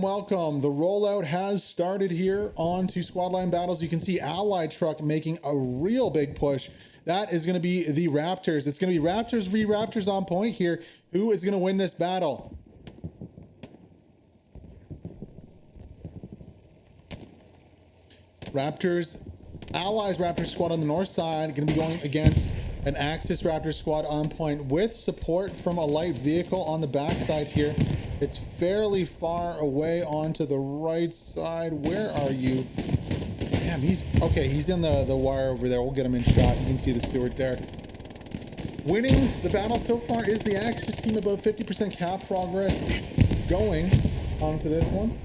Welcome. The rollout has started here onto squad line battles. You can see Allied Truck making a real big push. That is going to be the Raptors. It's going to be Raptors v Raptors on point here. Who is going to win this battle? Raptors, Allies Raptors squad on the north side, going to be going against an Axis Raptors squad on point with support from a light vehicle on the backside here. It's fairly far away onto the right side. Where are you? Damn, he's okay. He's in the wire over there. We'll get him in shot. You can see the Stewart there. Winning the battle so far is the Axis team, above 50% cap progress going onto this one.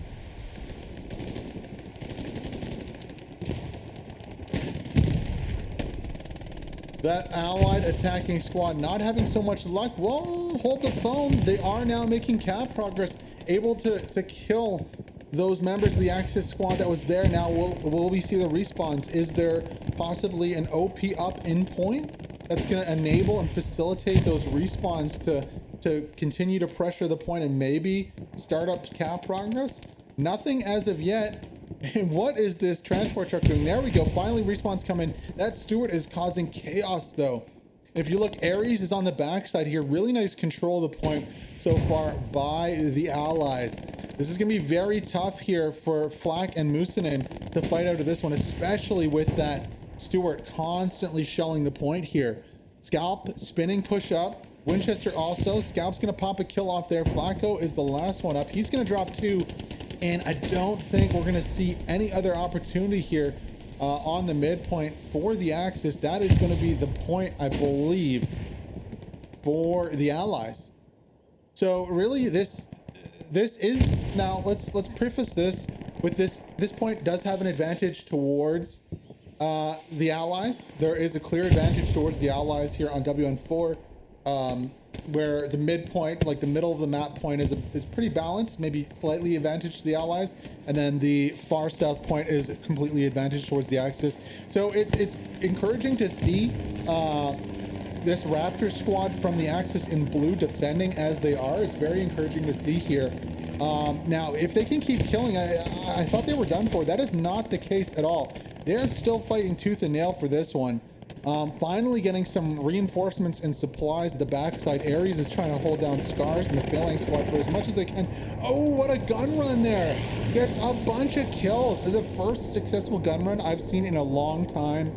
That Allied attacking squad not having so much luck. Well, hold the phone. They are now making cap progress, able to kill those members of the Axis squad that was there. Now, will we see the respawns? Is there possibly an OP up in point that's going to enable and facilitate those respawns to continue to pressure the point and maybe start up cap progress? Nothing as of yet. And what is this transport truck doing? There we go. Finally, respawns come in. That Stewart is causing chaos, though. If you look, Ares is on the backside here. Really nice control of the point so far by the Allies. This is going to be very tough here for Flak and Musinin to fight out of this one, especially with that Stewart constantly shelling the point here. Scalp, spinning push up. Winchester also. Scalp's going to pop a kill off there. Flacco is the last one up. He's going to drop two. And I don't think we're going to see any other opportunity here on the midpoint for the Axis. That is going to be the point, I believe, for the Allies. So really, this is now. Let's preface this with this. This point does have an advantage towards the Allies. There is a clear advantage towards the Allies here on WN4. Where the midpoint, like the middle of the map point, is pretty balanced, maybe slightly advantage to the Allies, and then the far south point is completely advantage towards the Axis. So it's encouraging to see this Raptor squad from the Axis in blue defending as they are. It's very encouraging to see here. Now, if they can keep killing, I thought they were done for. That is not the case at all. They're still fighting tooth and nail for this one. Finally getting some reinforcements and supplies at the backside. Ares is trying to hold down Scars and the Phalanx squad for as much as they can. Oh, what a gun run there. Gets a bunch of kills. The first successful gun run I've seen in a long time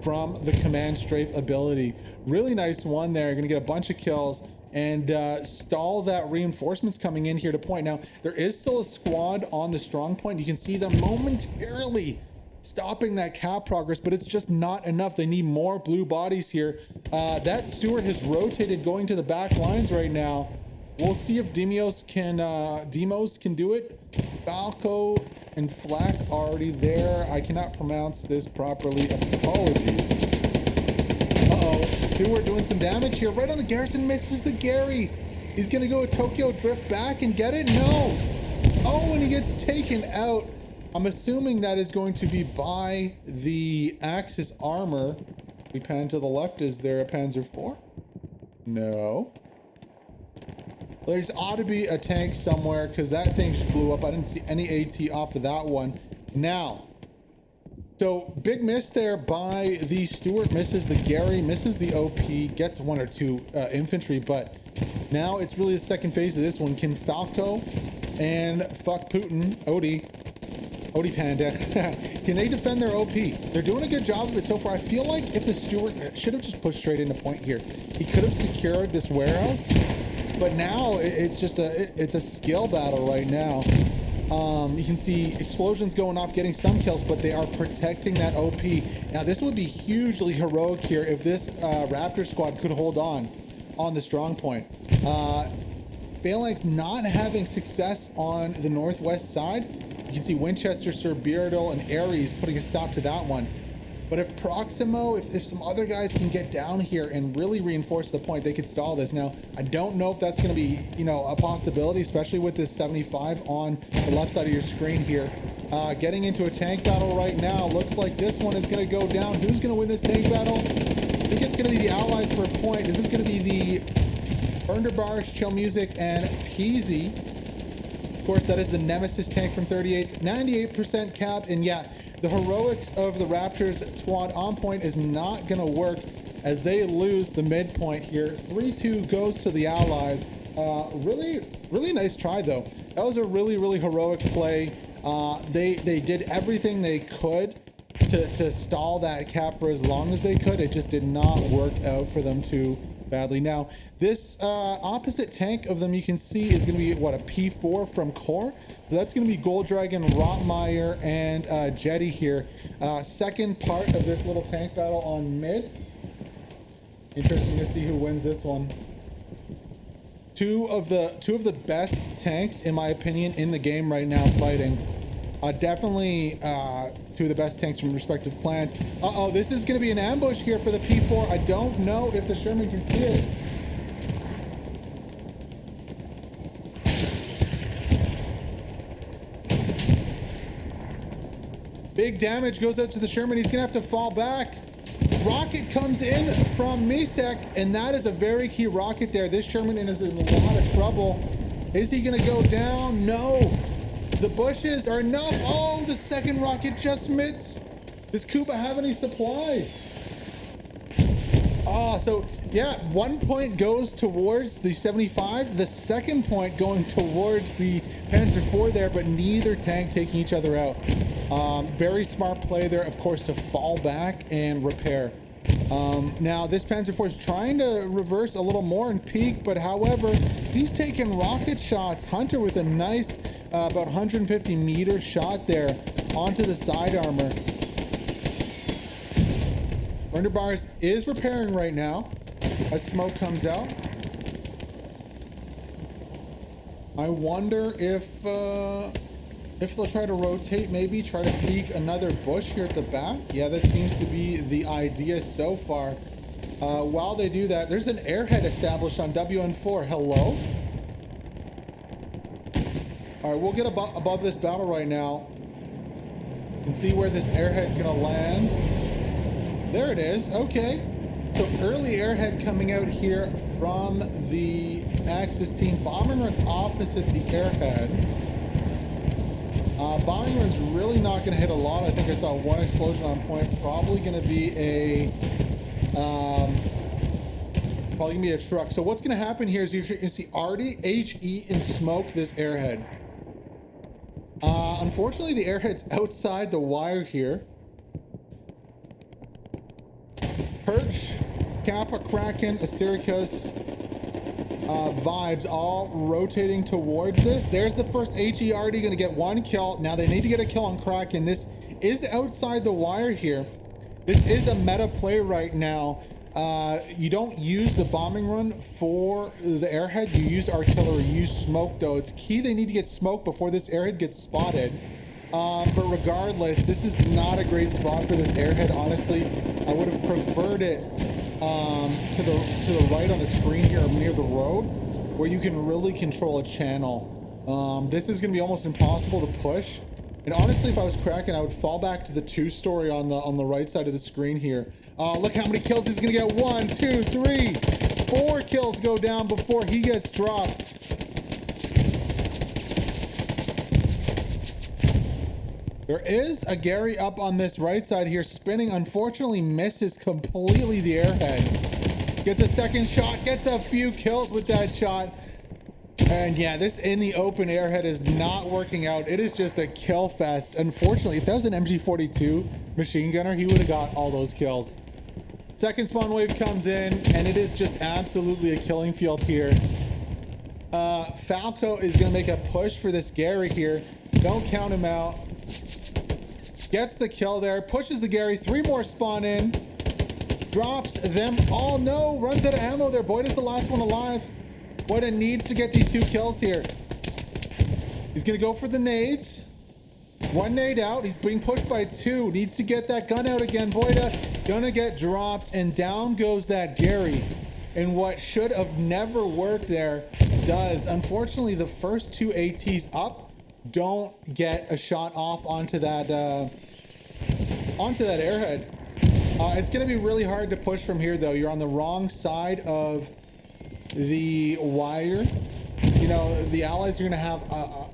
from the Command Strafe ability. Really nice one there. Gonna get a bunch of kills and stall that reinforcements coming in here to point. Now, there is still a squad on the strong point. You can see them momentarily stopping that cap progress, but it's just not enough. They need more blue bodies here. That Stewart has rotated going to the back lines right now. We'll see if Demos can do it. Falco and Flak already there. I cannot pronounce this properly. Apologies. Uh-oh. Stewart doing some damage here. Right on the Garrison, misses the Gary. He's gonna go a Tokyo Drift back and get it. No. Oh, and he gets taken out. I'm assuming that is going to be by the Axis armor. We pan to the left. Is there a Panzer IV? No. There's ought to be a tank somewhere because that thing just blew up. I didn't see any AT off of that one. Now, so big miss there by the Stewart. Misses the Gary, misses the OP, gets one or two infantry, but now it's really the second phase of this one. Can Falco and fuck Putin, Odie Panda, can they defend their OP? They're doing a good job of it so far. I feel like if the Stewart should have just pushed straight into point here, he could have secured this warehouse, but now it's just it's a skill battle right now. You can see explosions going off, getting some kills, but they are protecting that OP. Now this would be hugely heroic here if this Raptor squad could hold on the strong point. Phalanx not having success on the northwest side. You can see Winchester, Sir Beardle, and Ares putting a stop to that one. But if Proximo, if some other guys can get down here and really reinforce the point, they could stall this. Now, I don't know if that's going to be, a possibility, especially with this 75 on the left side of your screen here. Getting into a tank battle right now. Looks like this one is going to go down. Who's going to win this tank battle? I think it's going to be the Allies for a point. Is this going to be the Underbars, Chill Music, and Peasy? Of course, that is the Nemesis tank from 38, 98% cap. And yeah, the heroics of the Raptors squad on point is not going to work as they lose the midpoint here. 3-2 goes to the Allies. Really nice try though. That was a really heroic play. They did everything they could to stall that cap for as long as they could. It just did not work out for them too badly. Now this opposite tank of them, you can see, is going to be what, a P4 from Core. So that's going to be Gold Dragon, Rotmeyer, and Jetty here. Second part of this little tank battle on mid. Interesting to see who wins this one. Two of the best tanks, in my opinion, in the game right now fighting. Definitely two of the best tanks from respective clans. Uh-oh, this is going to be an ambush here for the P4. I don't know if the Sherman can see it. Big damage goes out to the Sherman. He's going to have to fall back. Rocket comes in from Misek, and that is a very key rocket there. This Sherman is in a lot of trouble. Is he going to go down? No. The bushes are enough. Oh, the second rocket just missed. Does Kuba have any supplies? Oh, so yeah, 1 point goes towards the 75. The second point going towards the Panzer IV there, but neither tank taking each other out. Very smart play there, of course, to fall back and repair. Now this Panzer IV is trying to reverse a little more and peak, but however, he's taking rocket shots. Hunter with a nice about 150 meter shot there onto the side armor. Bars is repairing right now as smoke comes out. I wonder if they'll try to rotate, maybe try to peek another bush here at the back. Yeah, that seems to be the idea so far. While they do that, there's an airhead established on WN4. Hello? All right, we'll get above this battle right now and see where this airhead's gonna land. There it is. Okay. So early airhead coming out here from the Axis team. Bombing run opposite the airhead. Bombing run's really not going to hit a lot. I think I saw one explosion on point. Probably going to be a truck. So what's going to happen here is you're going to see Artie, HE, and smoke this airhead. Unfortunately, the airhead's outside the wire here. Perch, Kappa, Kraken, Astericus, Vibes all rotating towards this. There's the first HE already going to get one kill. Now they need to get a kill on Kraken. This is outside the wire here. This is a meta play right now. You don't use the bombing run for the airhead. You use artillery. You use smoke though. It's key they need to get smoke before this airhead gets spotted. But regardless, this is not a great spot for this airhead. Honestly, I would have preferred it to the right on the screen here near the road, where you can really control a channel. This is going to be almost impossible to push. And honestly, if I was Kraken, I would fall back to the 2-story on the right side of the screen here. Look how many kills he's going to get. 1, 2, 3, 4 kills go down before he gets dropped. There is a Gary up on this right side here, spinning. Unfortunately, misses completely the airhead. Gets a second shot, gets a few kills with that shot. And yeah, this in the open airhead is not working out. It is just a kill fest. Unfortunately, if that was an MG42 machine gunner, he would have got all those kills. Second spawn wave comes in, and it is just absolutely a killing field here. Falco is going to make a push for this Gary here. Don't count him out. Gets the kill there, pushes the Gary. 3 more spawn in. Drops them all. No, runs out of ammo there. Boyd is the last one alive. Boyda needs to get these 2 kills here. He's going to go for the nades. 1 nade out. He's being pushed by 2. Needs to get that gun out again. Boyda gonna get dropped, and down goes that Gary. And what should have never worked there does. Unfortunately, the first 2 ATs up don't get a shot off onto that airhead. It's going to be really hard to push from here, though. You're on the wrong side of the wire. you know, the allies are going to have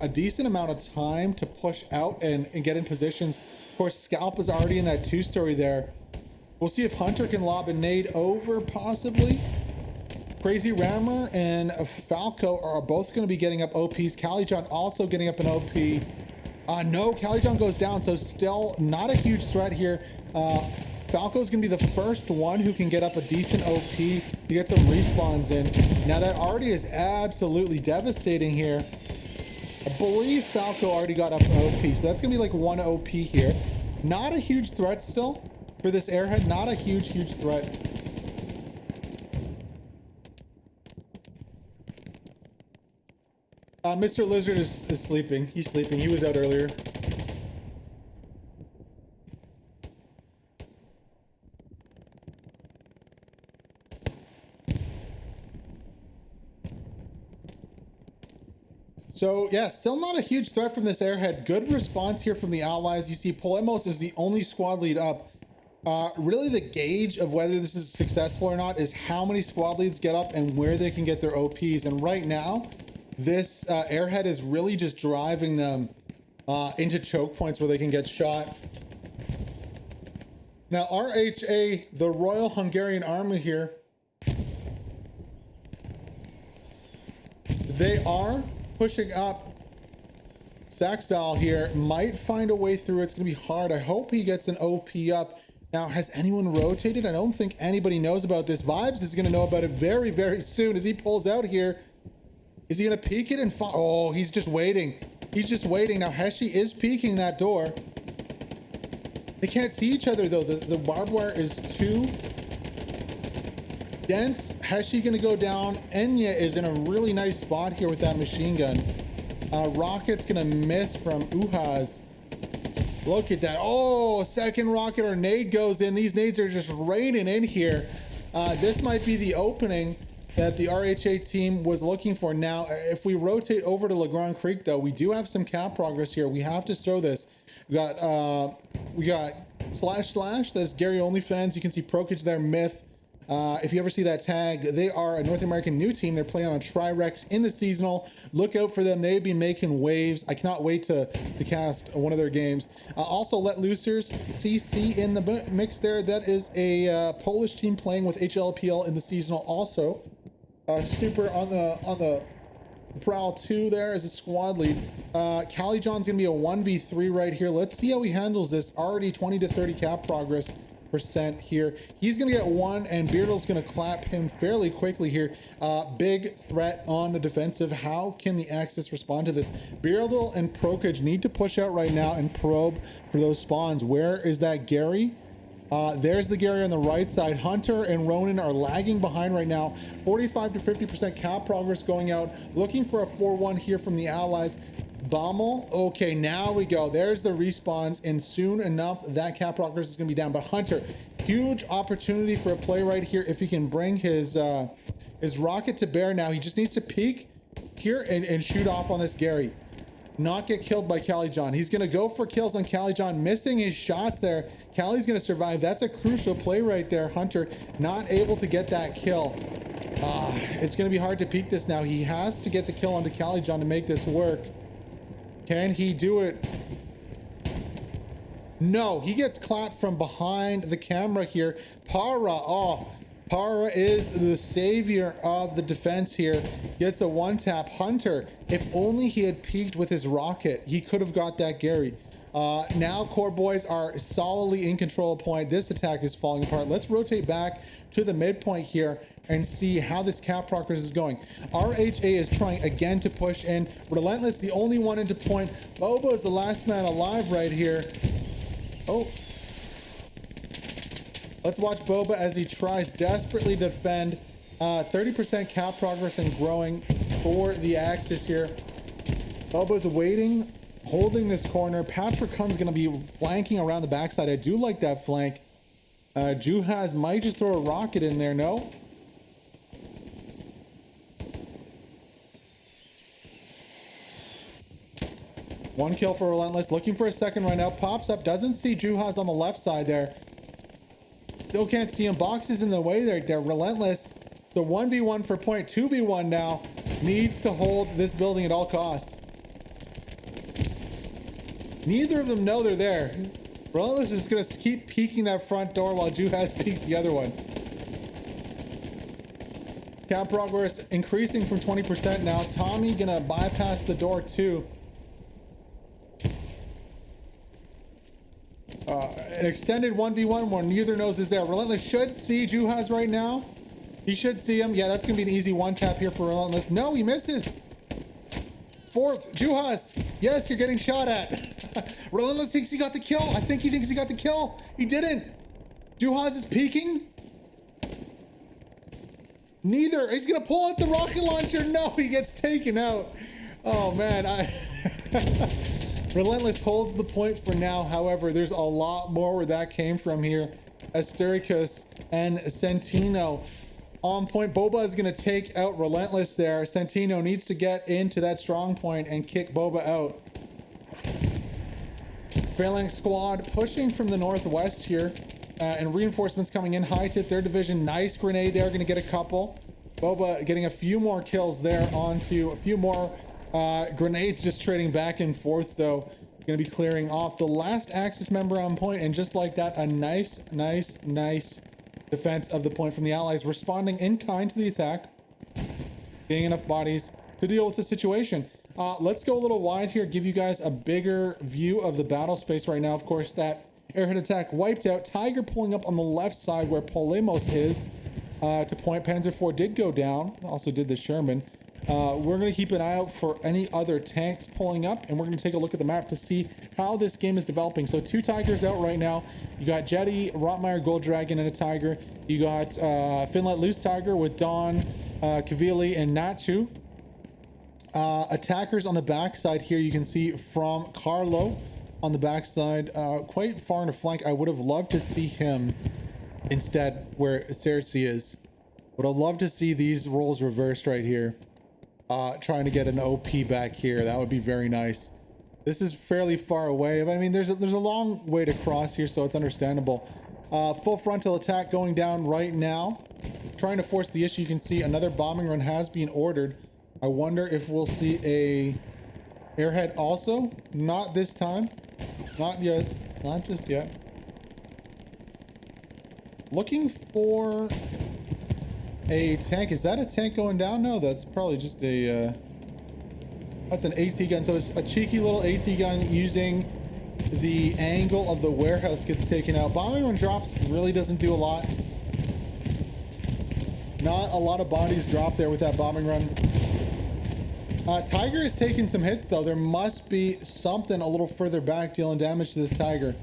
a decent amount of time to push out and get in positions. Of course, Scalp is already in that 2-story there. We'll see if Hunter can lob a nade over, possibly. Crazy Rammer and Falco are both going to be getting up OPs. Calijon also getting up an OP. No, Calijon goes down, so still not a huge threat here. Falco's going to be the first one who can get up a decent OP to get some respawns in. Now that already is absolutely devastating here. I believe Falco already got up an OP, so that's going to be like 1 OP here. Not a huge threat still for this airhead. Not a huge threat. Mr. Lizard is sleeping. He's sleeping. He was out earlier. So yeah, still not a huge threat from this airhead. Good response here from the allies. You see Polemos is the only squad lead up. Really the gauge of whether this is successful or not is how many squad leads get up and where they can get their OPs. And right now, this airhead is really just driving them into choke points where they can get shot. Now RHA, the Royal Hungarian Army here, they are pushing up. Saxal here might find a way through. It's gonna be hard. I hope he gets an OP up. Now, has anyone rotated? I don't think anybody knows about this. Vibes is gonna know about it very soon as he pulls out here. Is he gonna peek it and oh, he's just waiting. He's just waiting. Now Heshi is peeking that door. They can't see each other though. The barbed wire is too dense. Heshi gonna go down. Enya is in a really nice spot here with that machine gun. Rocket's gonna miss from Uhaz. Look at that. Oh, second rocket or nade goes in. These nades are just raining in here. This might be the opening that the RHA team was looking for. Now, if we rotate over to LeGrand Creek though, we do have some cap progress here. We have to show this. We got slash, that's Gary OnlyFans. You can see Prokage there, Myth. If you ever see that tag, they are a North American new team. They're playing on a Tri-Rex in the seasonal. Look out for them. They'd be making waves. I cannot wait to cast one of their games. Also, Let Loosers CC in the mix there. That is a Polish team playing with HLPL in the seasonal also. Super on the prowl too there as a squad lead. Calijon's gonna be a 1v3 right here. Let's see how he handles this. Already 20 to 30 cap progress percent here. He's gonna get one and Beardle's gonna clap him fairly quickly here. Big threat on the defensive. How can the Axis respond to this? Beardle and Prokage need to push out right now and probe for those spawns. Where is that Gary? There's the Gary on the right side. Hunter and Ronan are lagging behind right now. 45 to 50% cap progress going out. Looking for a 4-1 here from the allies. Bommel, okay, now we go. There's the respawns, and soon enough, that cap progress is gonna be down. But Hunter, huge opportunity for a play right here if he can bring his rocket to bear now. He just needs to peek here and shoot off on this Gary. Not get killed by Calijon. He's gonna go for kills on Calijon, missing his shots there. Cali's gonna survive. That's a crucial play right there. Hunter not able to get that kill. It's gonna be hard to peek this now. He has to get the kill onto Calijon to make this work. Can he do it? No, he gets clapped from behind the camera here. Para, Para is the savior of the defense here. Gets a one-tap. Hunter, if only he had peeked with his rocket, he could have got that Gary. Now Core Boys are solidly in control of point. This attack is falling apart. Let's rotate back to the midpoint here and see how this cap progress is going. RHA is trying again to push in. Relentless, the only one into point. Boba is the last man alive right here. Oh. Let's watch Boba as he tries desperately to defend. 30% cap progress and growing for the Axis here. Boba's waiting, holding this corner. Patrick Hunn's going to be flanking around the backside. I do like that flank. Juhaz might just throw a rocket in there. No. One kill for Relentless. Looking for a second right now. Pops up. Doesn't see Juhaz on the left side there. Still can't see him. Boxes in the way there. They're Relentless. The 1v1 for point. 2v1 now. Needs to hold this building at all costs. Neither of them know they're there. Relentless is going to keep peeking that front door while Juhaz peeks the other one. Cap progress increasing from 20% now. Tommy going to bypass the door too. An extended 1v1 where neither knows is there. Relentless should see Juhaz right now. He should see him. Yeah, that's going to be an easy one tap here for Relentless. No, he misses. Fourth, Juhaz. Yes, you're getting shot at. Relentless thinks he got the kill. I think he thinks he got the kill. He didn't. Juhaz is peeking. Neither. He's going to pull out the rocket launcher. No, he gets taken out. Oh, man. Relentless holds the point for now. However, there's a lot more where that came from here. Astericus and Sentino on point. Boba is going to take out Relentless there. Sentino needs to get into that strong point and kick Boba out. Phalanx squad pushing from the northwest here. And reinforcements coming in. High tip their division. Nice grenade there. Going to get a couple. Boba getting a few more kills there onto a few more grenades, just trading back and forth though. Going to be clearing off the last Axis member on point, and just like that, a nice defense of the point from the allies, responding in kind to the attack, getting enough bodies to deal with the situation. Let's go a little wide here, give you guys a bigger view of the battle space right now. Of course, that airhead attack wiped out. Tiger pulling up on the left side where Polemos is to point. Panzer IV did go down, also did the Sherman. We're going to keep an eye out for any other tanks pulling up, and we're going to take a look at the map to see how this game is developing. So 2 Tigers out right now. You got Jetty, Rotmeyer, Gold Dragon, and a Tiger. You got Finlet Loose Tiger with Don, Kavili, and Natchu. Attackers on the backside here, you can see from Carlo on the backside, quite far in the flank. I would have loved to see him instead where Cersei is. Would have loved to see these roles reversed right here. Trying to get an OP back here. That would be very nice. This is fairly far away. I mean, there's a long way to cross here, so it's understandable. Full frontal attack going down right now. Trying to force the issue. You can see another bombing run has been ordered. I wonder if we'll see a airhead also. Not this time. Not yet. Not just yet. Looking for a tank. Is that a tank going down? No, that's probably just a that's an AT gun. So it's a cheeky little AT gun using the angle of the warehouse gets taken out. Bombing run drops really doesn't do a lot. Not a lot of bodies drop there with that bombing run. Tiger is taking some hits though. There must be something a little further back dealing damage to this Tiger.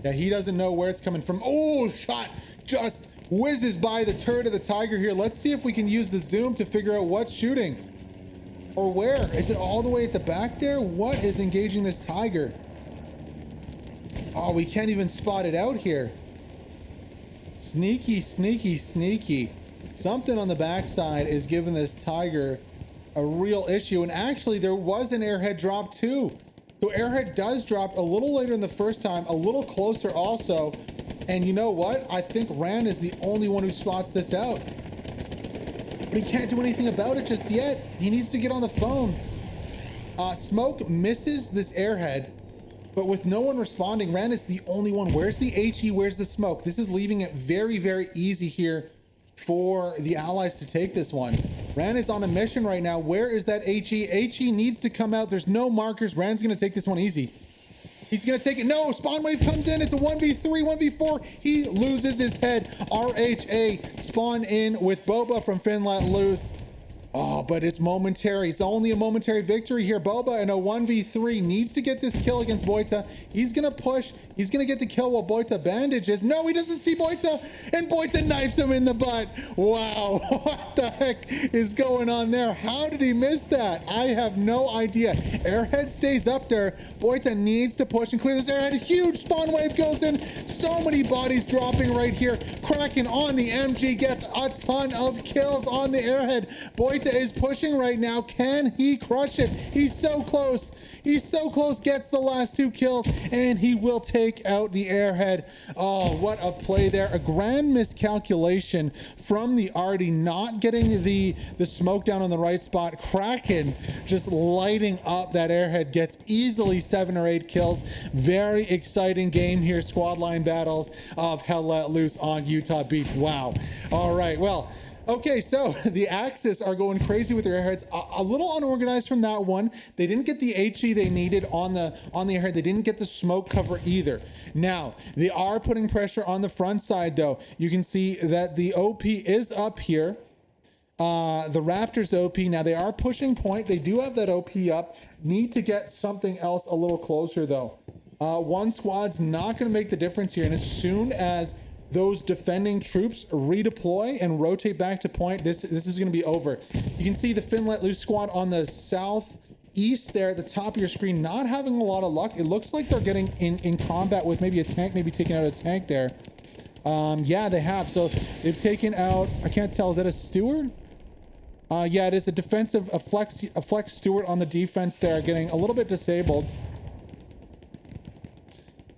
Yeah, he doesn't know where it's coming from. Oh, shot just whizzes by the turret of the Tiger here. Let's see if we can use the zoom to figure out what's shooting or where. Is it all the way at the back there? What is engaging this Tiger? Oh, we can't even spot it out here. Sneaky, sneaky, sneaky. Something on the backside is giving this Tiger a real issue. And actually there was an airhead drop too. So airhead does drop a little later in the first time, a little closer also. And you know what? I think Rand is the only one who spots this out. But he can't do anything about it just yet. He needs to get on the phone. Smoke misses this airhead, but with no one responding, Rand is the only one. Where's the HE? Where's the smoke? This is leaving it very, very easy here for the allies to take this one. Rand is on a mission right now. Where is that HE? HE needs to come out. There's no markers. Rand's going to take this one easy. He's going to take it. No, spawn wave comes in. It's a 1v3, 1v4. He loses his head. RHA spawn in with Boba from Finland loose. Oh, but it's momentary. It's only a momentary victory here. Boba in a 1v3 needs to get this kill against Boita. He's going to push. He's going to get the kill while Boita bandages. No, he doesn't see Boita, and Boita knifes him in the butt. Wow, what the heck is going on there? How did he miss that? I have no idea. Airhead stays up there. Boita needs to push and clear this airhead. A huge spawn wave goes in. So many bodies dropping right here. Kraken on the MG gets a ton of kills on the airhead. Boita is pushing right now. Can he crush it? He's so close. He's so close, gets the last 2 kills, and he will take out the airhead. Oh, what a play there. A grand miscalculation from the Artie, not getting the smoke down on the right spot. Kraken just lighting up that airhead, gets easily 7 or 8 kills. Very exciting game here. Squad line battles of Hell Let Loose on Utah Beach. Wow. All right, well, okay, so the Axis are going crazy with their airheads. A little unorganized from that one. They didn't get the HE they needed on the airhead. They didn't get the smoke cover either. Now, they are putting pressure on the front side, though. You can see that the OP is up here. The Raptors OP. Now, they are pushing point. They do have that OP up. Need to get something else a little closer, though. One squad's not going to make the difference here. And as soon as those defending troops redeploy and rotate back to point, this is going to be over. You can see the Finn Let Loose squad on the southeast there at the top of your screen, not having a lot of luck. It looks like they're getting in combat with maybe a tank, maybe taking out a tank there. Yeah, they have. So they've taken out, I can't tell, is that a steward? Yeah, it is a defensive, a flex steward on the defense there, getting a little bit disabled.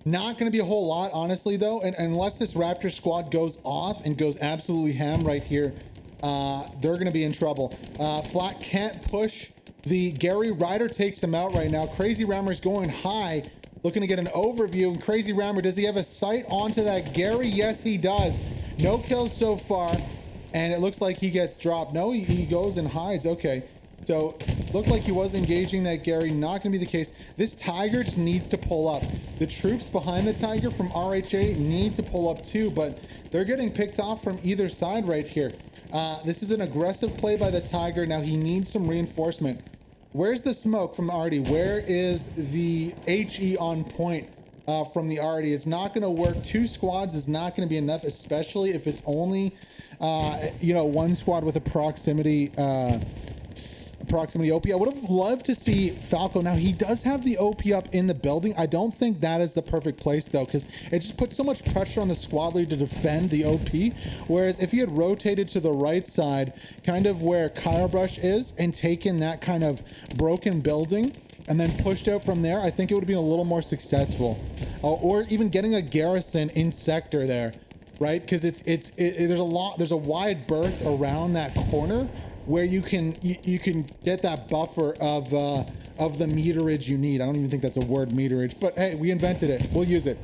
Not going to be a whole lot, honestly, though, and unless this Raptor squad goes off and goes absolutely ham right here, they're going to be in trouble. Flat can't push. The Gary Ryder takes him out right now. Crazy Rammer's going high, looking to get an overview. And Crazy Rammer, does he have a sight onto that Gary? Yes, he does. No kills so far, and it looks like he gets dropped. No, he goes and hides. Okay. So looks like he was engaging that Gary. Not going to be the case. This Tiger just needs to pull up. The troops behind the Tiger from RHA need to pull up too, but they're getting picked off from either side right here. This is an aggressive play by the Tiger. Now he needs some reinforcement. Where's the smoke from Artie? Where is the HE on point from the Artie? It's not going to work. 2 squads is not going to be enough, especially if it's only, one squad with a proximity OP. I would have loved to see Falco. Now he does have the OP up in the building. I don't think that is the perfect place though, because it just puts so much pressure on the squad leader to defend the OP. Whereas if he had rotated to the right side, kind of where Kyrebrush is, and taken that kind of broken building and then pushed out from there, I think it would have been a little more successful. Or even getting a garrison in sector there, right? Because there's a wide berth around that corner where you can get that buffer of the meterage you need. I don't even think that's a word, meterage, but hey, we invented it. We'll use it.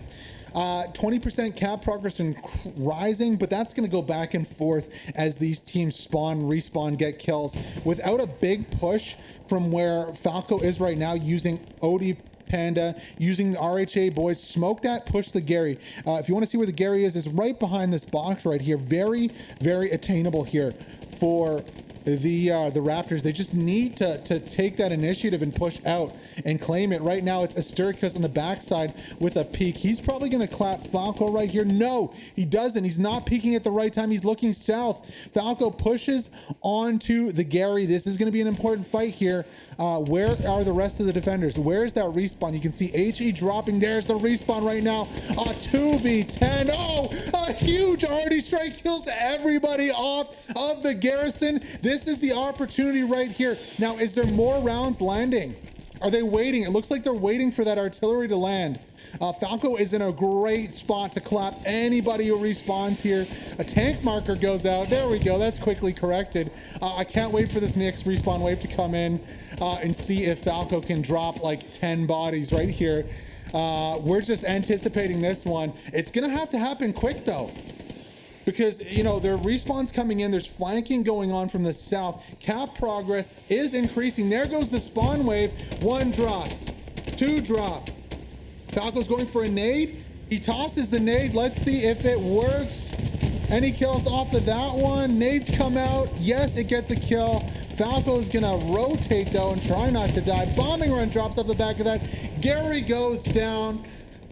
20% cap progress and rising, but that's going to go back and forth as these teams spawn, respawn, get kills. Without a big push from where Falco is right now, using Odie Panda, using the RHA boys, smoke that, push the Gary. If you want to see where the Gary is right behind this box right here. Very, very attainable here for the Raptors. They just need to take that initiative and push out and claim it. Right now it's Asturicus on the backside with a peek. He's probably going to clap Falco right here. No, he doesn't. He's not peeking at the right time. He's looking south. Falco pushes onto the Gary. This is going to be an important fight here. Where are the rest of the defenders? Where's that respawn? You can see HE dropping. There's the respawn right now. 2v10. Oh, a huge Artie strike kills everybody off of the garrison. This is the opportunity right here. Now, is there more rounds landing? Are they waiting? It looks like they're waiting for that artillery to land. Falco is in a great spot to clap anybody who respawns here. A tank marker goes out. There we go. That's quickly corrected. I can't wait for this next respawn wave to come in and see if Falco can drop like 10 bodies right here. We're just anticipating this one. It's going to have to happen quick though, because, you know, there are respawns coming in. There's flanking going on from the south. Cap progress is increasing. There goes the spawn wave. 1 drops, 2 drop. Falco's going for a nade. He tosses the nade. Let's see if it works. Any kills off of that one? Nades come out. Yes, it gets a kill. Falco's gonna rotate though and try not to die. Bombing run drops off the back of that. Gary goes down.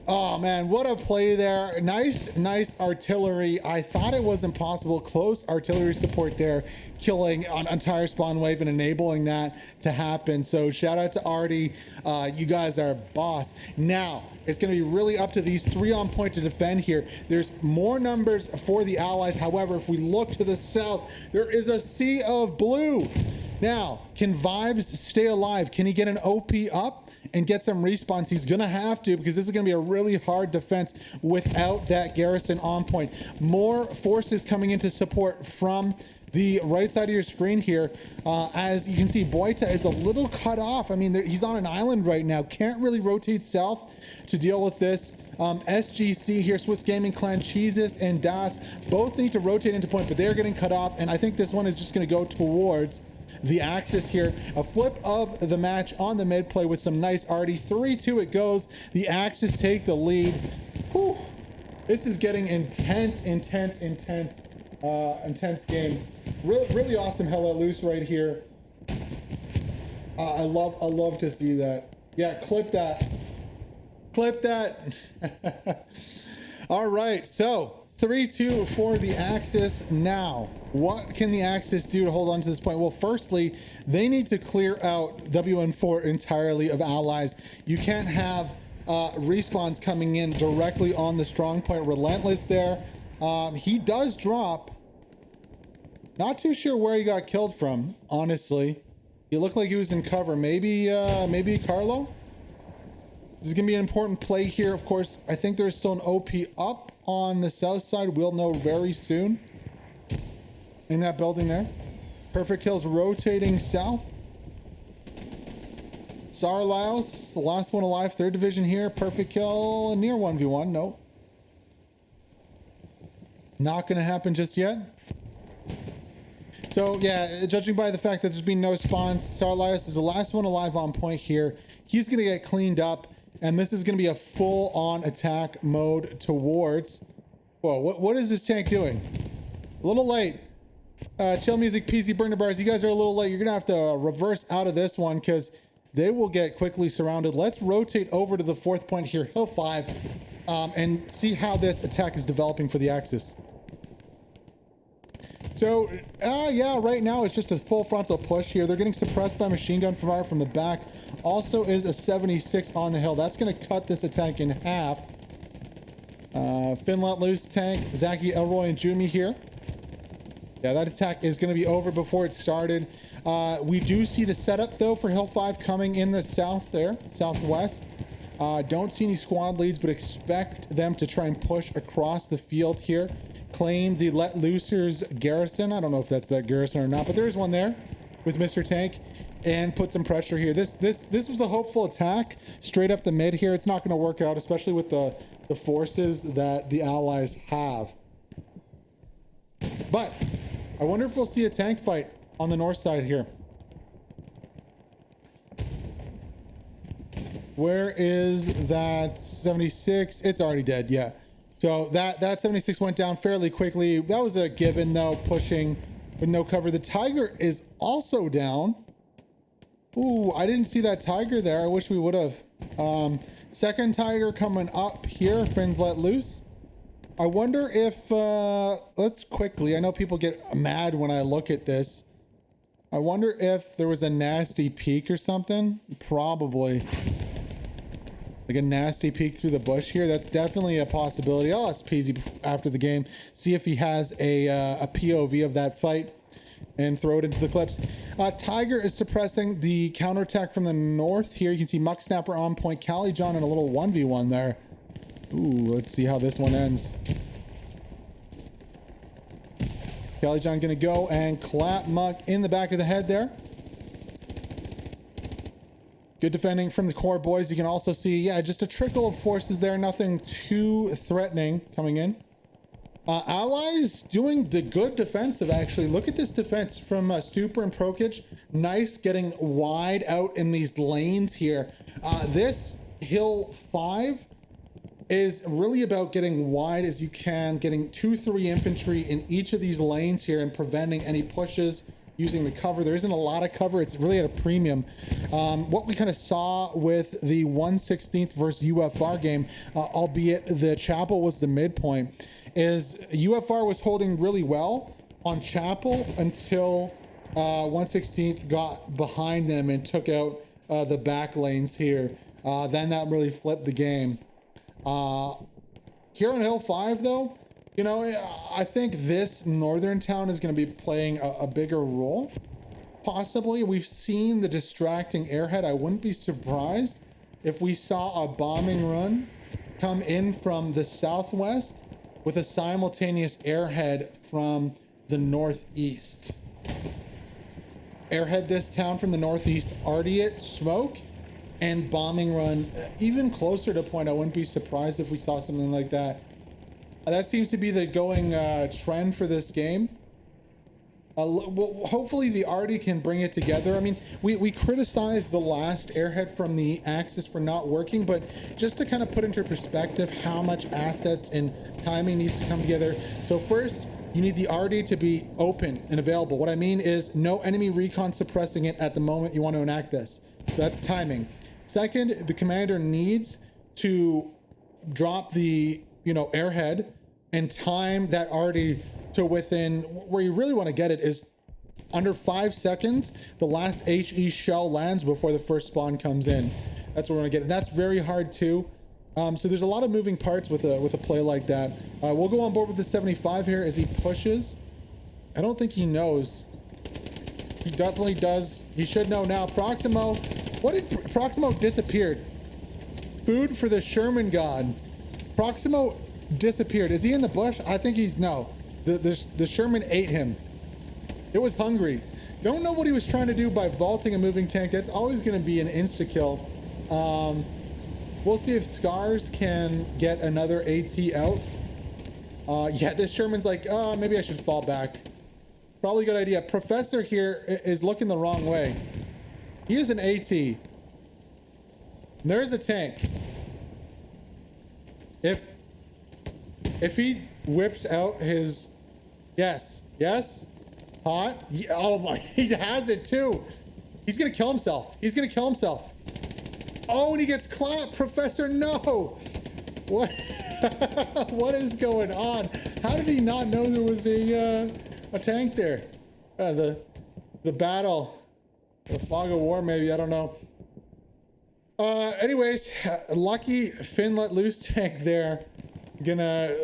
Oh man, what a play there. Nice artillery. I thought it was impossible. Close artillery support there, killing an entire spawn wave and enabling that to happen. So shout out to Artie. You guys are boss. Now, it's going to be really up to these 3 on point to defend here. There's more numbers for the allies. However, if we look to the south, there is a sea of blue. Now, can Vibes stay alive? Can he get an OP up and get some respawns. He's gonna have to, because this is gonna be a really hard defense without that garrison on point. More forces coming into support from the right side of your screen here. As you can see, Boita is a little cut off. I mean, he's on an island right now, can't really rotate south to deal with this. SGC here, Swiss Gaming Clan, Cheeses and Das both need to rotate into point, but they're getting cut off, and I think this one is just going to go towards the Axis here. A flip of the match on the mid play with some nice arty. 3-2 it goes. The Axis take the lead. Whew. This is getting intense game. Really awesome hell let loose right here. I love to see that. Yeah, clip that. All right, so 3-2 for the Axis. Now, what can the Axis do to hold on to this point? Well, firstly, they need to clear out WN4 entirely of allies. You can't have respawns coming in directly on the strong point. Relentless there. He does drop. Not too sure where he got killed from, honestly. He looked like he was in cover. Maybe Carlo? This is going to be an important play here. Of course, I think there's still an OP up on the south side. We'll know very soon. In that building there. Perfect kills rotating south. Sarlaos, the last one alive, 3rd division here. Perfect kill near 1v1. Nope. Not going to happen just yet. So yeah, judging by the fact that there's been no spawns, Sarlaos is the last one alive on point here. He's going to get cleaned up, and this is going to be a full-on attack mode towards... Whoa, what is this tank doing? A little late. Chill Music, PC Burner Bars, you guys are a little late. You're going to have to reverse out of this one, because they will get quickly surrounded. Let's rotate over to the 4th point here, Hill 5, and see how this attack is developing for the Axis. So, yeah, right now it's just a full frontal push here. They're getting suppressed by machine gun fire from the back. Also is a 76 on the hill. That's going to cut this attack in half. Finn let loose tank, Zaki, Elroy, and Jumi here. Yeah, that attack is going to be over before it started. We do see the setup, though, for Hill 5 coming in the south there, southwest. Don't see any squad leads, but expect them to try and push across the field here. Claim the let loosers garrison. I don't know if that's that garrison or not, but there's one there with Mr. Tank, and put some pressure here. This was a hopeful attack straight up the mid here. It's not going to work out, especially with the forces that the allies have. But I wonder if we'll see a tank fight on the north side here. Where is that 76? It's already dead. Yeah. So that 76 went down fairly quickly. That was a given, though, pushing with no cover. The Tiger is also down. Ooh, I didn't see that Tiger there. I wish we would have. Second Tiger coming up here. Friends let loose. I wonder if, let's quickly, I know people get mad when I look at this. I wonder if there was a nasty peek or something. Probably. Like a nasty peek through the bush here. That's definitely a possibility. I'll ask Peasy after the game, see if he has a POV of that fight and throw it into the clips. Tiger is suppressing the counterattack from the north here. You can see Muck Snapper on point. Cali John in a little 1v1 there. Ooh, let's see how this one ends. Cali John gonna go and clap Muck in the back of the head there. Good defending from the core boys. You can also see, yeah, just a trickle of forces there. Nothing too threatening coming in. Allies doing the good defensive, actually. Look at this defense from Stuper and Prokic. Nice getting wide out in these lanes here. This Hill 5 is really about getting wide as you can, getting 2-3 infantry in each of these lanes here and preventing any pushes using the cover. There isn't a lot of cover. It's really at a premium. What we kind of saw with the 1/16 versus UFR game, albeit the Chapel was the midpoint, is UFR was holding really well on Chapel until 1/16 got behind them and took out the back lanes here. Then that really flipped the game. Here on Hill 5, though, you know, I think this northern town is going to be playing a bigger role. Possibly. We've seen the distracting airhead. I wouldn't be surprised if we saw a bombing run come in from the southwest with a simultaneous airhead from the northeast. Airhead this town from the northeast, already at smoke, and bombing run even closer to point. I wouldn't be surprised if we saw something like that. That seems to be the going trend for this game. Well, hopefully the Arty can bring it together. I mean, we criticized the last airhead from the Axis for not working, but just to kind of put into perspective how much assets and timing needs to come together. So first, you need the Arty to be open and available. What I mean is no enemy recon suppressing it at the moment you want to enact this. So that's timing. Second, the commander needs to drop the, airhead and time that Arty to within, where you really want to get it is under 5 seconds. The last HE shell lands before the first spawn comes in. That's what we're gonna get. And that's very hard too. So there's a lot of moving parts with a play like that. We'll go on board with the 75 here as he pushes. I don't think he knows. He definitely does. He should know now. Proximo, Proximo disappeared. Food for the Sherman god. Proximo disappeared. Is he in the bush? I think he's no. The Sherman ate him. It was hungry. Don't know what he was trying to do by vaulting a moving tank. That's always going to be an insta kill. We'll see if Scars can get another AT out. Yeah, this Sherman's like, oh, maybe I should fall back. Probably a good idea. Professor here is looking the wrong way. He is an AT. There's a tank. If he whips out his, yes, hot. Yeah, oh my, he has it too. He's gonna kill himself. He's gonna kill himself. Oh, and he gets clapped. Professor, no. What? What is going on? How did he not know there was a tank there? The battle, the fog of war, maybe, I don't know. Anyways, lucky Finn let loose tank there. Gonna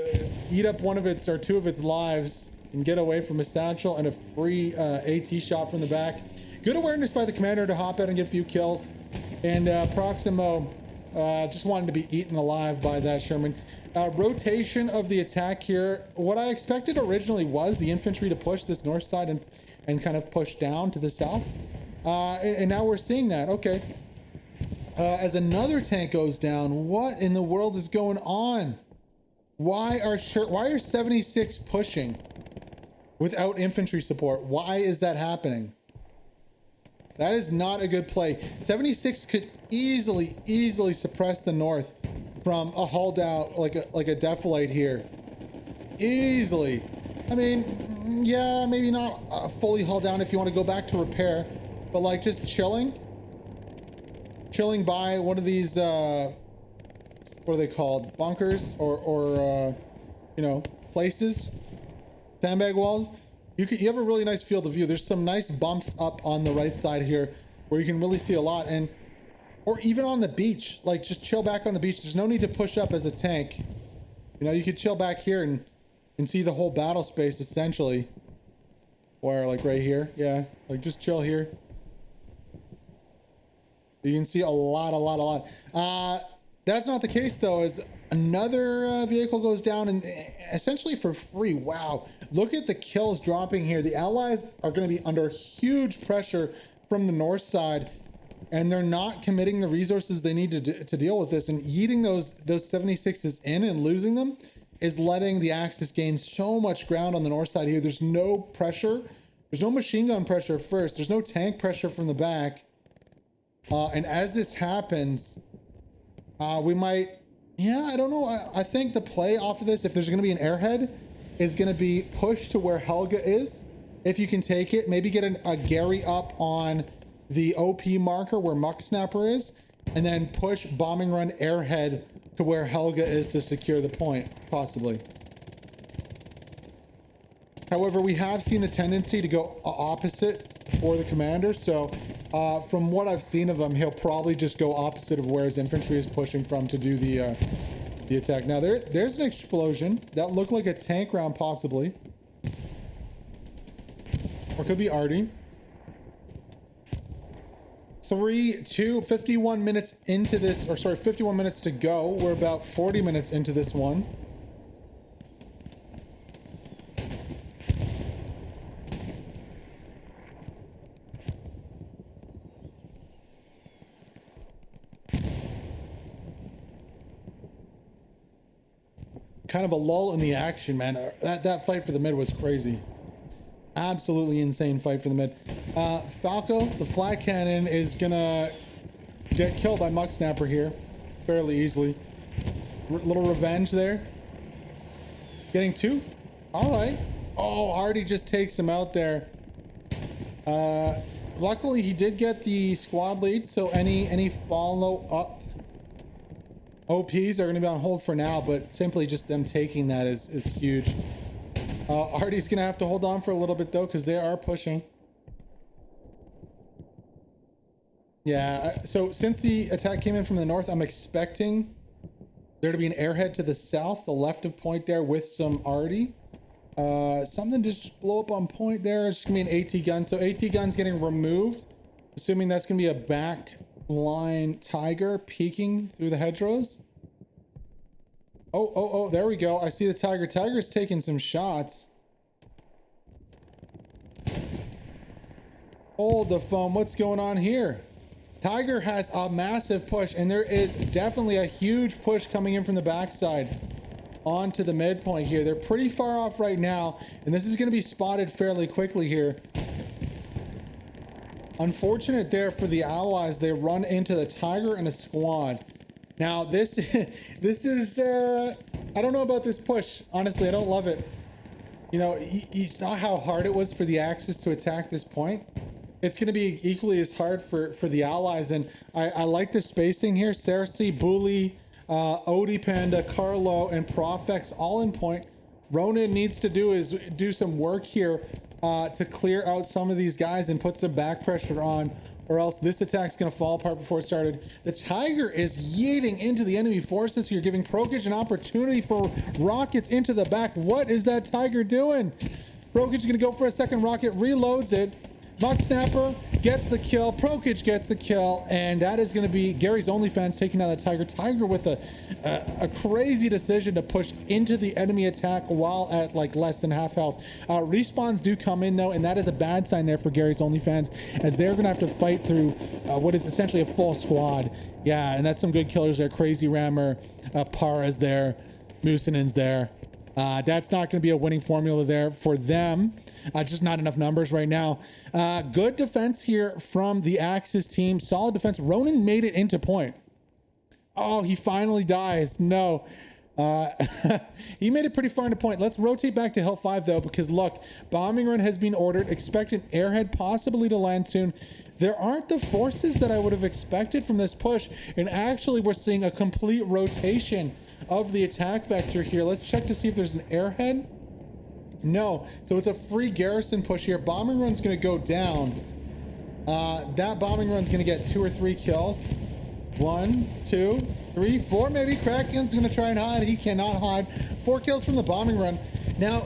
eat up one of its or two of its lives and get away from a satchel and a free AT shot from the back. Good awareness by the commander to hop out and get a few kills. And Proximo just wanted to be eaten alive by that Sherman. Rotation of the attack here. What I expected originally was the infantry to push this north side and kind of push down to the south. And now we're seeing that. Okay. As another tank goes down, what in the world is going on? Why are 76 pushing without infantry support? Why is that happening? That is not a good play. 76 could easily suppress the north from a hull down, like a defilade here. Easily. I mean, yeah, maybe not fully hull down if you want to go back to repair, but like just chilling by one of these what are they called, bunkers or places, sandbag walls. You have a really nice field of view. There's some nice bumps up on the right side here where you can really see a lot, or even on the beach, like just chill back on the beach. There's no need to push up as a tank. You could chill back here and see the whole battle space essentially, or like right here. Yeah, like just chill here. You can see a lot. That's not the case though, as another vehicle goes down and essentially for free. Wow, look at the kills dropping here. The allies are going to be under huge pressure from the north side, and they're not committing the resources they need to deal with this. And yeeting those 76s in and losing them is letting the Axis gain so much ground on the north side here. There's no pressure. There's no machine gun pressure first. There's no tank pressure from the back. And as this happens, we might, I don't know. I think the play off of this, if there's going to be an airhead, is going to be pushed to where Helga is. If you can take it, maybe get a Gary up on the OP marker where Muck Snapper is, and then push bombing run airhead to where Helga is to secure the point, possibly. However, we have seen the tendency to go opposite for the commander, so from what I've seen of him, he'll probably just go opposite of where his infantry is pushing from to do the attack. Now there's an explosion that looked like a tank round, possibly, or could be Arty. 3-2, 51 minutes into this, or sorry, 51 minutes to go. We're about 40 minutes into this one. Kind of a lull in the action, man. That fight for the mid was crazy. Absolutely insane fight for the mid. Falco, the flat cannon, is gonna get killed by Muck Snapper here fairly easily. Little revenge there. Getting two. All right. Oh, Hardy just takes him out there. Luckily he did get the squad lead, so any follow up OPs are going to be on hold for now, but simply just them taking that is huge. Artie's going to have to hold on for a little bit though, because they are pushing. Yeah, so since the attack came in from the north, I'm expecting there to be an airhead to the south, the left of point there with some Artie. Something just blow up on point there. It's just going to be an AT gun. So AT gun's getting removed, assuming that's going to be a back line Tiger peeking through the hedgerows. Oh, there we go. I see the Tiger. Tiger's taking some shots. Hold the phone. What's going on here? Tiger has a massive push, and there is definitely a huge push coming in from the backside onto the midpoint here. They're pretty far off right now, and this is going to be spotted fairly quickly here. Unfortunate there for the allies. They run into the Tiger and a squad. Now this is I don't know about this push. Honestly, I don't love it. You know, you saw how hard it was for the Axis to attack this point. It's going to be equally as hard for the allies, and I like the spacing here. Cersei, Bully, Odie Panda, Carlo, and Profex all in point. Ronan needs to do some work here to clear out some of these guys and put some back pressure on, or else this attack's going to fall apart before it started. The Tiger is yeeting into the enemy forces here, giving Prokich an opportunity for rockets into the back. What is that Tiger doing? Prokich is going to go for a second rocket, reloads it. Muck Snapper gets the kill, Prokich gets the kill, and that is going to be Gary's OnlyFans taking down the Tiger. Tiger with a crazy decision to push into the enemy attack while at like less than half health. Respawns do come in though, and that is a bad sign there for Gary's OnlyFans, as they're going to have to fight through what is essentially a full squad. Yeah, and that's some good killers there. Crazy Rammer, Para's there, Moosinen's there. That's not going to be a winning formula there for them. Just not enough numbers right now. Good defense here from the Axis team. Solid defense. Ronan made it into point. Oh, he finally dies. No. He made it pretty far into point. Let's rotate back to Hill 5 though, because look, bombing run has been ordered. Expect an airhead possibly to land soon. There aren't the forces that I would have expected from this push, and actually we're seeing a complete rotation of the attack vector here. Let's check to see if there's an airhead. No, so it's a free garrison push here. Bombing run's going to go down. That bombing run's going to get 2 or 3 kills. 1, 2, 3, 4 maybe. Kraken's going to try and hide. He cannot hide. 4 kills from the bombing run. Now,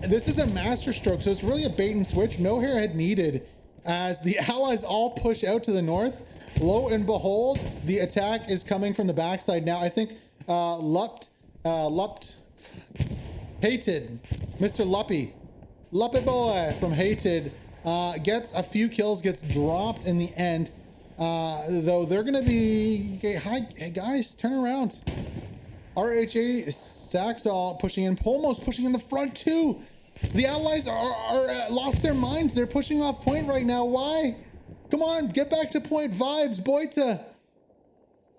this is a master stroke, so it's really a bait and switch. No airhead needed, as the allies all push out to the north. Lo and behold, the attack is coming from the backside now. I think Hated, Mr. Luppy boy from Hated, gets a few kills, gets dropped in the end. Though they're gonna be, hey guys, turn around. RHA, Saxall pushing in, Polmos pushing in the front too. The allies are lost their minds. They're pushing off point right now. Why? Come on, get back to point vibes, Boita.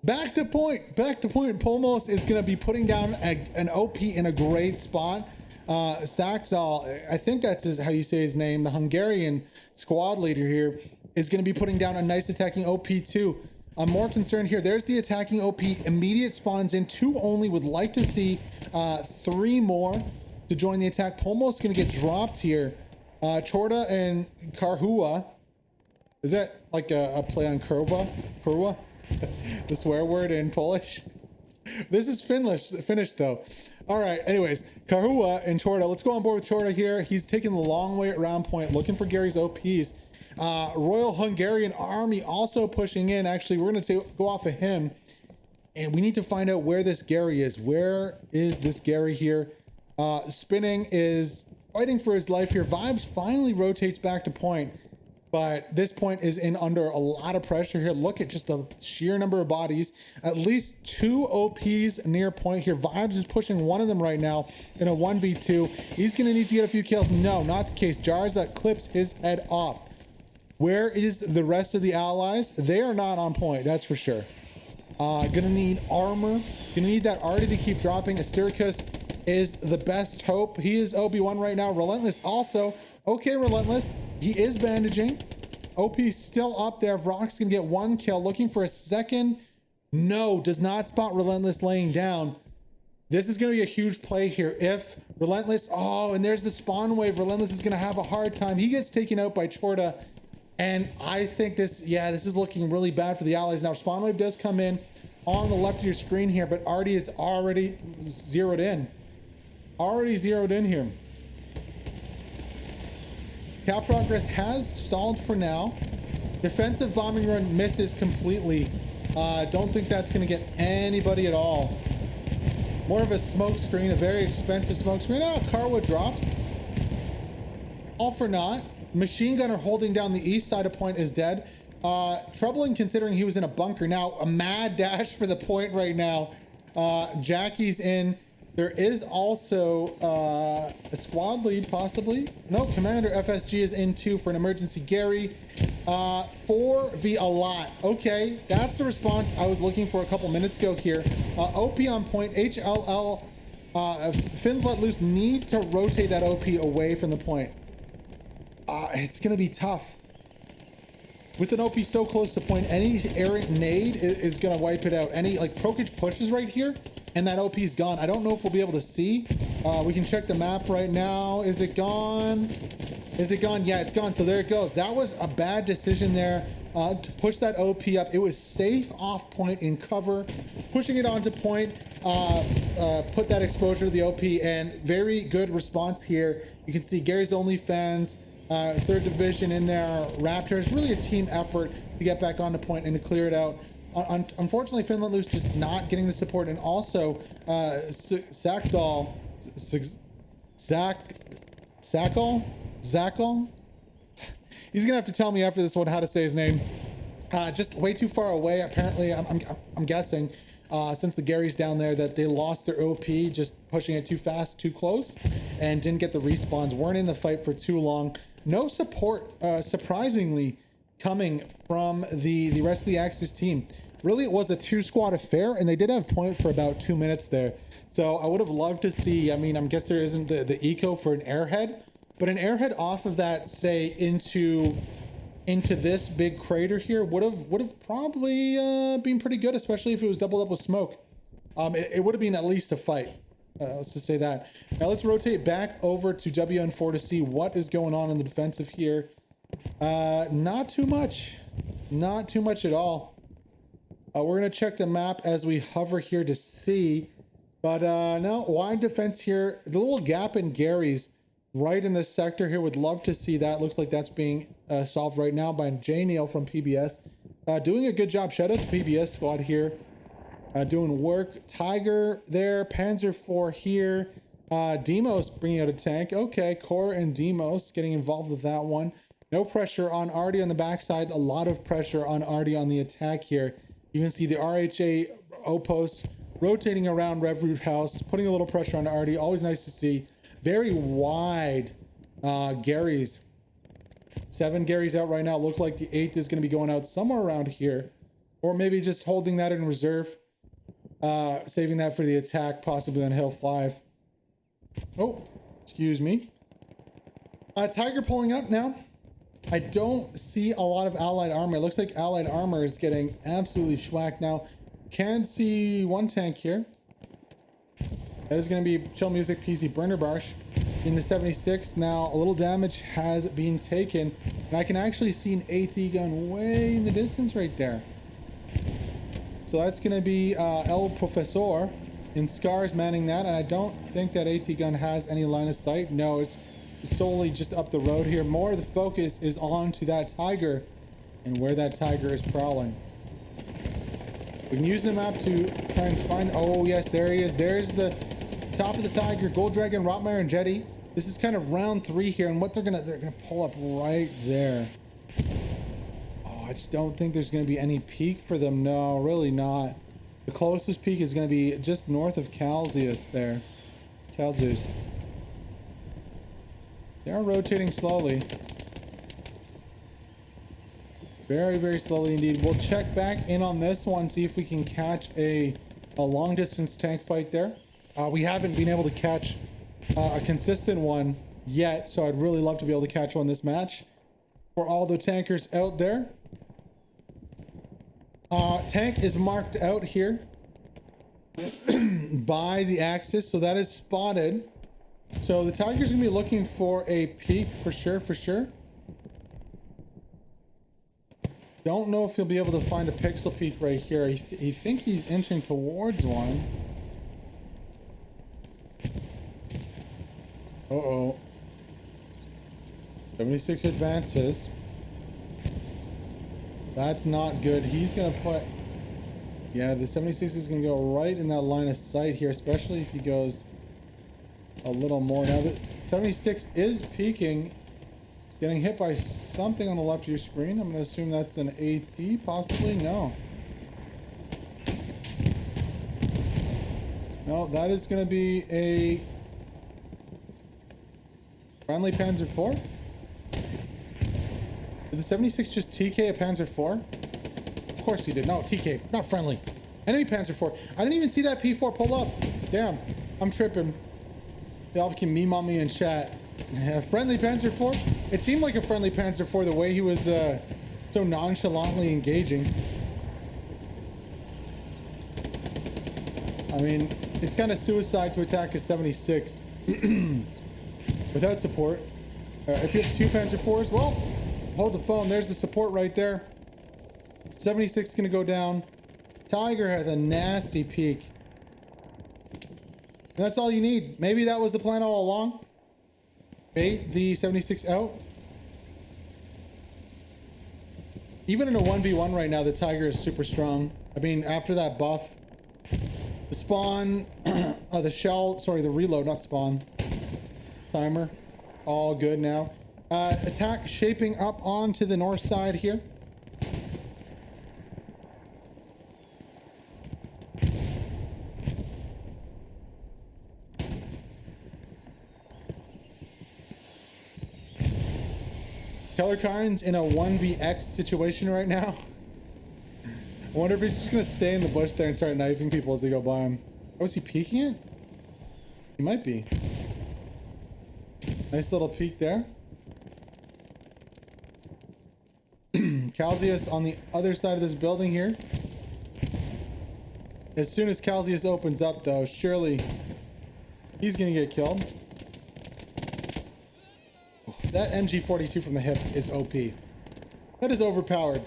Back to point. Polmos is going to be putting down an OP in a great spot. Saxall, I think that's how you say his name, the Hungarian squad leader here, is going to be putting down a nice attacking OP too. I'm more concerned here. There's the attacking OP. Immediate spawns in. 2 only. Would like to see 3 more to join the attack. Polmos going to get dropped here. Chorda and Karhua. Is that like a play on Kurwa? The swear word in Polish. This is Finnish though. All right, anyways, Karhua and Chorda. Let's go on board with Chorda here. He's taking the long way around point, looking for Gary's OPs. Royal Hungarian Army also pushing in. Actually, we're going to go off of him, and we need to find out where this Gary is. Where is this Gary here? Spinning is fighting for his life here. Vibes finally rotates back to point, but this point is in under a lot of pressure here. Look at just the sheer number of bodies. At least 2 OPs near point here. Vibes is pushing one of them right now in a 1v2. He's going to need to get a few kills. No, not the case. Jars that clips his head off. Where is the rest of the allies? They are not on point, that's for sure. Gonna need armor. Gonna need that Artie to keep dropping. Astericus is the best hope. He is OB1 right now. Relentless also. Okay, Relentless. He is bandaging. OP's still up there. Vrock's gonna get 1 kill. Looking for a second. No, does not spot Relentless laying down. This is gonna be a huge play here. If Relentless, oh, and there's the spawn wave. Relentless is gonna have a hard time. He gets taken out by Chorta. And I think this is looking really bad for the allies. Now, spawn wave does come in on the left of your screen here, but Artie is already zeroed in. Already zeroed in here. Cap progress has stalled for now. Defensive bombing run misses completely. Don't think that's going to get anybody at all. More of a smoke screen, a very expensive smoke screen. Oh, Carwood drops. All for naught. Machine gunner holding down the east side of point is dead. Troubling considering he was in a bunker. Now a mad dash for the point right now. Jackie's in. There is also a squad lead possibly. No, Commander FSG is in too for an emergency Gary. 4v a lot. Okay, that's the response I was looking for a couple minutes ago here. OP on point. HLL Fins Let Loose need to rotate that OP away from the point. It's going to be tough. With an OP so close to point, any errant nade is going to wipe it out. Any, like, Prokich pushes right here, and that OP is gone. I don't know if we'll be able to see. We can check the map right now. Is it gone? Is it gone? Yeah, it's gone. So there it goes. That was a bad decision there to push that OP up. It was safe off point in cover. Pushing it onto point, put that exposure to the OP, and very good response here. You can see Gary's OnlyFans. 3rd division in there. Raptors, really a team effort to get back on the point and to clear it out. Unfortunately, Finland Loose just not getting the support, and also Zakal, he's gonna have to tell me after this one how to say his name. Just way too far away. Apparently, I'm guessing since the Gary's down there that they lost their OP just pushing it too fast, too close, and didn't get the respawns. Weren't in the fight for too long. No support, surprisingly, coming from the rest of the Axis team. Really, it was a 2-squad affair, and they did have point for about 2 minutes there. So I would have loved to see, I mean, I guess there isn't the eco for an airhead, but an airhead off of that, say, into this big crater here would have probably been pretty good, especially if it was doubled up with smoke. It would have been at least a fight. Let's just say that. Now let's rotate back over to WN4 to see what is going on in the defensive here. Not too much at all. We're gonna check the map as we hover here to see, but no, wide defense here. The little gap in Gary's right in this sector here, would love to see that. Looks like that's being solved right now by J Neil from PBS. Doing a good job. Shout out to PBS squad here. Doing work. Tiger there. Panzer IV here. Demos bringing out a tank. Okay, Core and Demos getting involved with that one. No pressure on Artie on the backside. A lot of pressure on Artie on the attack here. You can see the RHA outpost rotating around Rev Roof House, putting a little pressure on Artie. Always nice to see. Very wide Gary's. 7 Gary's out right now. Looks like the 8th is going to be going out somewhere around here. Or maybe just holding that in reserve. Saving that for the attack, possibly on Hill 5. Oh, excuse me. Tiger pulling up now. I don't see a lot of allied armor. It looks like allied armor is getting absolutely schwacked now. Can see 1 tank here. That is going to be Chill Music PC Burner Barsh in the 76. Now, a little damage has been taken. And I can actually see an AT gun way in the distance right there. So that's going to be El Professor in Scars manning that. And I don't think that AT gun has any line of sight. No, it's solely just up the road here. More of the focus is on to that tiger and where that tiger is prowling. We can use the map to try and find... Oh, yes, there he is. There's the top of the tiger, Gold Dragon, Rotmeyer, and Jetty. This is kind of round 3 here, and what they're gonna pull up right there. Oh, I just don't think there's gonna be any peak for them. No, really not. The closest peak is gonna be just north of Calzius there. Calzius. They are rotating slowly. Very, very slowly indeed. We'll check back in on this one, see if we can catch a long distance tank fight there. We haven't been able to catch a consistent one yet, so I'd really love to be able to catch one this match. For all the tankers out there, tank is marked out here by the axis, so that is spotted. So the tiger's gonna be looking for a peak for sure, for sure. Don't know if he'll be able to find a pixel peak right here. I think he's inching towards one. Uh-oh. 76 advances. That's not good. He's gonna put... Yeah, the 76 is gonna go right in that line of sight here, especially if he goes a little more. Now the 76 is peaking, getting hit by something on the left of your screen. I'm gonna assume that's an AT, possibly. No, that is gonna be a friendly Panzer IV. Did the 76 just TK a Panzer IV? Of course he did. No, TK, not friendly. Enemy Panzer IV. I didn't even see that P4 pull up. Damn, I'm tripping. Y'all can meme on me in chat. Friendly Panzer IV? It seemed like a friendly Panzer IV the way he was so nonchalantly engaging. I mean, it's kind of suicide to attack a 76 without support. If you have 2 Panzer IVs, well, hold the phone. There's the support right there. 76 is going to go down. Tiger has a nasty peak. And that's all you need. Maybe that was the plan all along. Bait the 76 out. Even in a 1v1 right now, the Tiger is super strong. I mean, after that buff, the spawn, the reload, not spawn. Timer, all good now. Attack shaping up onto the north side here. Kellerkind's in a 1vx situation right now. I wonder if he's just gonna stay in the bush there and start knifing people as they go by him. Oh, is he peeking it? He might be. Nice little peek there. Calzius on the other side of this building here. As soon as Calzius opens up though, surely he's gonna get killed. That MG42 from the hip is OP. That is overpowered.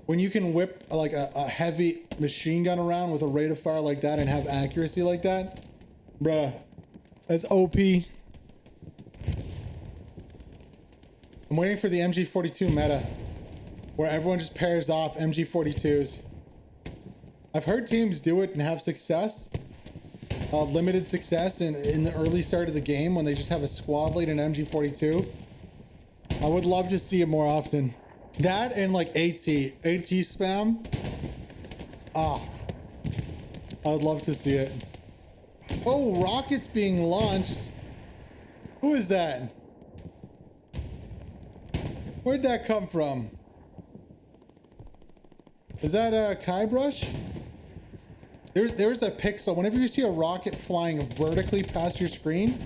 When you can whip like a heavy machine gun around with a rate of fire like that and have accuracy like that, bruh, that's OP. I'm waiting for the MG42 meta, where everyone just pairs off MG42s. I've heard teams do it and have success, limited success in the early start of the game when they just have a squad lead and MG42. I would love to see it more often. That and like AT spam. I'd love to see it. Oh, rockets being launched. Who is that? Where'd that come from? Is that a Kybrush? There's a pixel. Whenever you see a rocket flying vertically past your screen,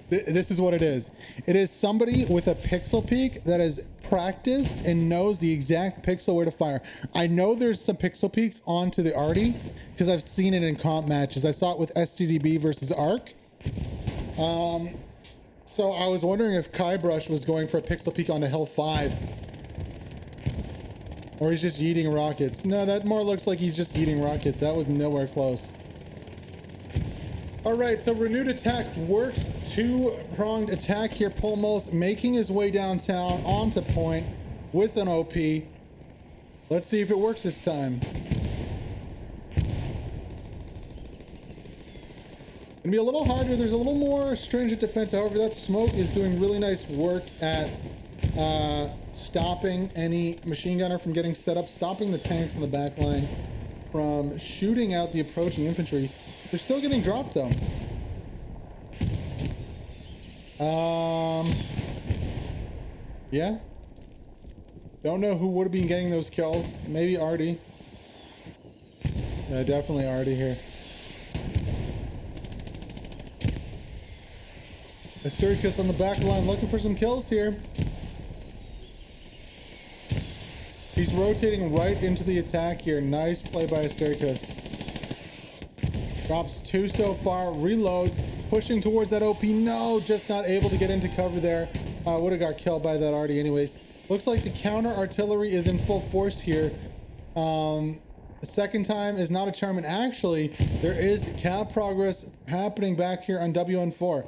this is what it is. It is somebody with a pixel peak that has practiced and knows the exact pixel where to fire. I know there's some pixel peaks onto the Arty because I've seen it in comp matches. I saw it with STDB versus Arc. So I was wondering if Kybrush was going for a pixel peak onto Hill 5. Or he's just yeeting rockets. No, that more looks like he's just yeeting rockets. That was nowhere close. All right, so renewed attack works. Two-pronged attack here. Pulmos making his way downtown onto point with an OP. Let's see if it works this time. Gonna be a little harder. There's a little more stringent defense. However, that smoke is doing really nice work at stopping any machine gunner from getting set up, stopping the tanks in the back line from shooting out the approaching infantry. They're still getting dropped though. Yeah. Don't know who would have been getting those kills. Maybe Artie. Yeah, definitely Artie here. Asturicus on the back line looking for some kills here. He's rotating right into the attack here. Nice play by Asturicus. Drops 2 so far. Reloads. Pushing towards that OP. No, just not able to get into cover there. Would have got killed by that Artie anyways. Looks like the counter artillery is in full force here. The second time is not a charm. And actually, there is cap progress happening back here on WN4.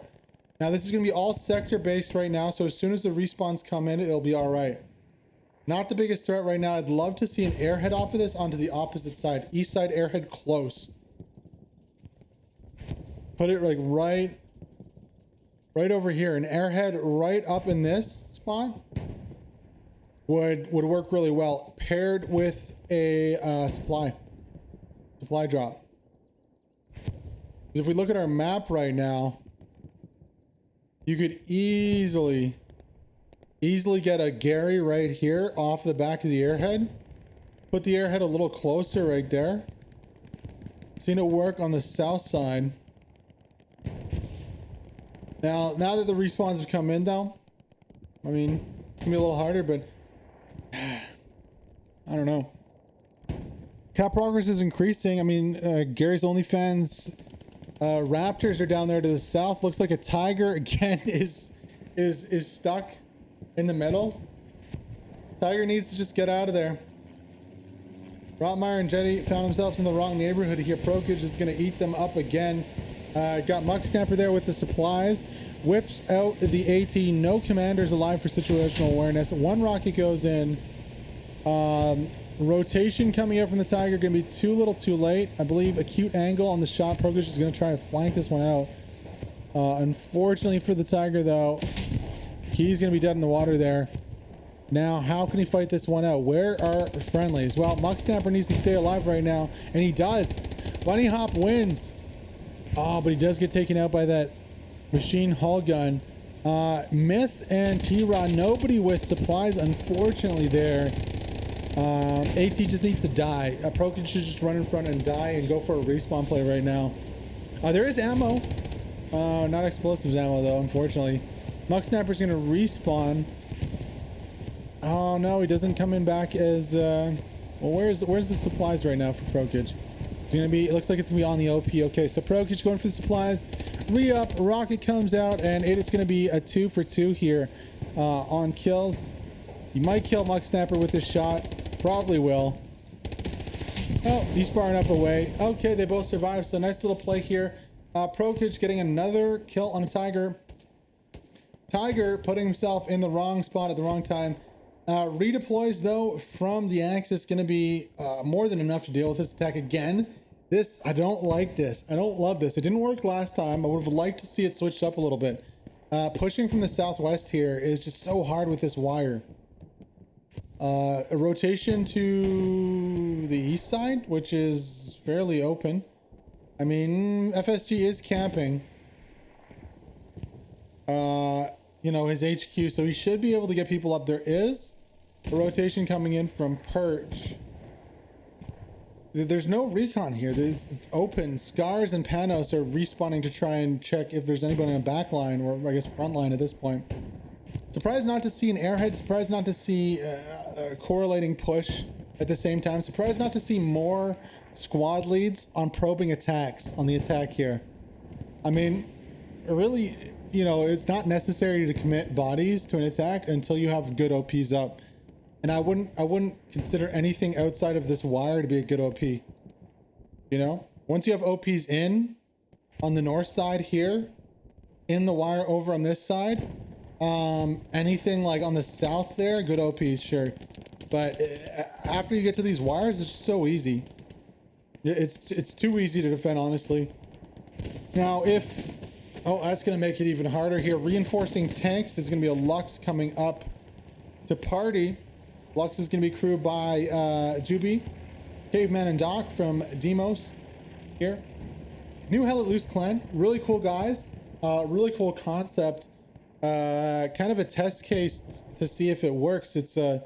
Now, this is going to be all sector based right now. So as soon as the respawns come in, it'll be all right. Not the biggest threat right now. I'd love to see an airhead off of this onto the opposite side. East side airhead close. Put it like right over here. An airhead right up in this spot would work really well, paired with a supply drop. If we look at our map right now, you could easily get a Gary right here off the back of the airhead. Put the airhead a little closer right there. Seen it work on the south side. Now that the respawns have come in though, I mean, it's gonna be a little harder, but I don't know. Cap progress is increasing. I mean, Gary's OnlyFans Raptors are down there to the south. Looks like a Tiger again is stuck in the middle. Tiger needs to just get out of there. Rotmeyer and Jetty found themselves in the wrong neighborhood here. Prokage is going to eat them up again. Got Muck Stamper there with the supplies. Whips out the AT. No commanders alive for situational awareness. One rocket goes in. Rotation coming out from the Tiger. Going to be too little too late. I believe acute angle on the shot. Prokage is going to try to flank this one out. Unfortunately for the Tiger though, he's going to be dead in the water there. Now, how can he fight this one out? Where are friendlies? Well, Muck Stamper needs to stay alive right now, and he does. Bunny Hop wins. Oh, but he does get taken out by that machine hull gun. Myth and T-Rod, nobody with supplies, unfortunately, there. AT just needs to die. Prokage should just run in front and die and go for a respawn play right now. There is ammo. Not explosives ammo, though, unfortunately. Muck Snapper's going to respawn. Oh no, he doesn't come in back as well. Where's the supplies right now for Prokage? It's gonna be, it looks like it's gonna be on the OP. Okay, so Prokage going for the supplies. Re-up, rocket comes out, and it is gonna be a 2 for 2 here on kills. You might kill Muck Snapper with this shot. Probably will. Oh, he's firing up away. Okay, they both survived, so nice little play here. Prokage getting another kill on a Tiger. Tiger putting himself in the wrong spot at the wrong time. Redeploys though from the Axis going to be more than enough to deal with this attack again. This, I don't like this. I don't love this. It didn't work last time. I would have liked to see it switched up a little bit. Pushing from the southwest here is just so hard with this wire. A rotation to the east side, which is fairly open. I mean, FSG is camping. You know, his HQ, so he should be able to get people up. There is a rotation coming in from Perch. There's no recon here. It's open. Scars and Panos are respawning to try and check if there's anybody on back line, or I guess front line at this point. Surprised not to see an airhead. Surprised not to see a correlating push at the same time. Surprised not to see more squad leads on probing attacks on the attack here. I mean, really, you know, it's not necessary to commit bodies to an attack until you have good OPs up. And I wouldn't consider anything outside of this wire to be a good OP. You know? Once you have OPs in, on the north side here, in the wire over on this side. Anything like on the south there, good OPs, sure. But after you get to these wires, it's just so easy. It's too easy to defend, honestly. Now, if... Oh, that's going to make it even harder here. Reinforcing tanks. There's going to be a Lux coming up to party. Lux is going to be crewed by Juby, Caveman, and Doc from Demos here. New Hell Let Loose clan. Really cool guys. Really cool concept. Kind of a test case to see if it works. It's a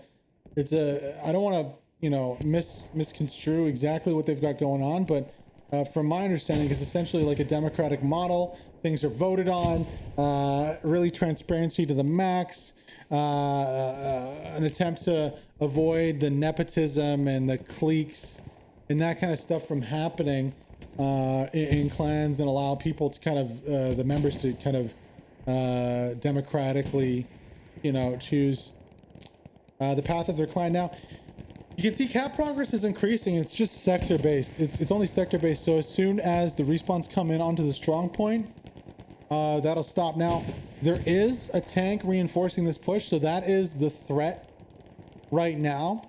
I don't want to, you know, misconstrue exactly what they've got going on, but from my understanding, it's essentially like a democratic model. Things are voted on, really transparency to the max, an attempt to avoid the nepotism and the cliques and that kind of stuff from happening in clans, and allow people to kind of, the members to kind of democratically, you know, choose the path of their clan. Now, you can see cap progress is increasing. It's just sector based. It's only sector based. So as soon as the respawns come in onto the strong point, that'll stop. Now, there is a tank reinforcing this push, so that is the threat right now.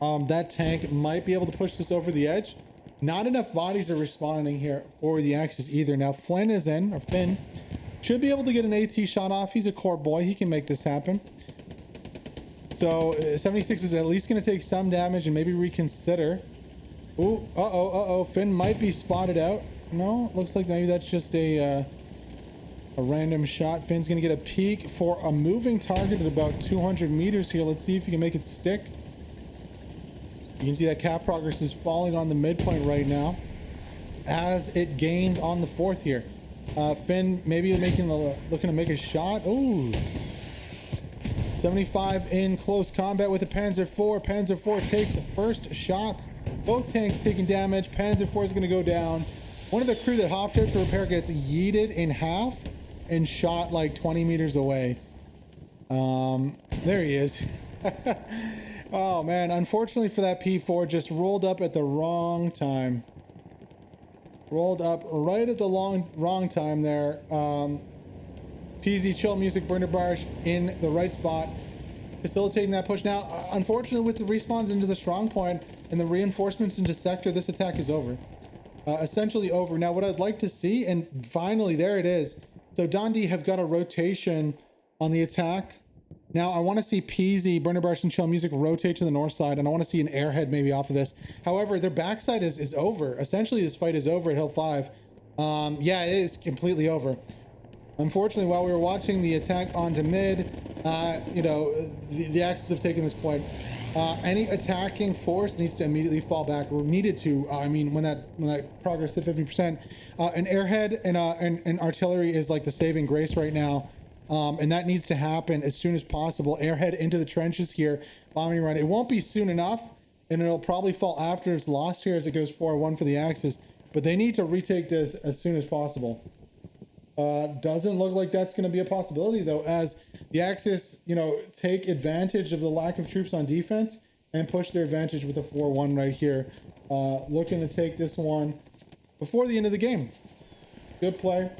That tank might be able to push this over the edge. Not enough bodies are responding here for the Axis either. Now, Flynn is in, or Finn, should be able to get an AT shot off. He's a core boy. He can make this happen. So 76 is at least going to take some damage and maybe reconsider. Ooh, uh-oh. Finn might be spotted out. No, looks like maybe that's just a random shot. Finn's going to get a peek for a moving target at about 200 meters here. Let's see if he can make it stick. You can see that cap progress is falling on the midpoint right now as it gains on the fourth here. Finn maybe looking to make a shot. Ooh. 75 in close combat with the Panzer IV. Panzer IV takes the first shot. Both tanks taking damage. Panzer IV is going to go down. One of the crew that hopped out to repair gets yeeted in half and shot like 20 meters away. There he is. Oh man, unfortunately for that P4, just rolled up at the wrong time. Rolled up right at the wrong time there. PZ Chill Music Burner Barge in the right spot, facilitating that push. Now, unfortunately, with the respawns into the strong point and the reinforcements into sector, this attack is over. Essentially over. Now, what I'd like to see, and finally, there it is. So Dundee have got a rotation on the attack. Now, I want to see PZ, Burner Barge, and Chill Music rotate to the north side, and I want to see an airhead maybe off of this. However, their backside is over. Essentially, this fight is over at Hill 5. Yeah, it is completely over. Unfortunately, while we were watching the attack onto mid, you know, the Axis have taken this point. Any attacking force needs to immediately fall back, or needed to. I mean, when that progress hit 50%, an airhead and artillery is like the saving grace right now, and that needs to happen as soon as possible. Airhead into the trenches here, bombing run. It won't be soon enough, and it'll probably fall after it's lost here as it goes 4-1 for the Axis. But they need to retake this as soon as possible. Doesn't look like that's going to be a possibility, though, as the Axis, you know, take advantage of the lack of troops on defense and push their advantage with a 4-1 right here. Looking to take this one before the end of the game. Good play.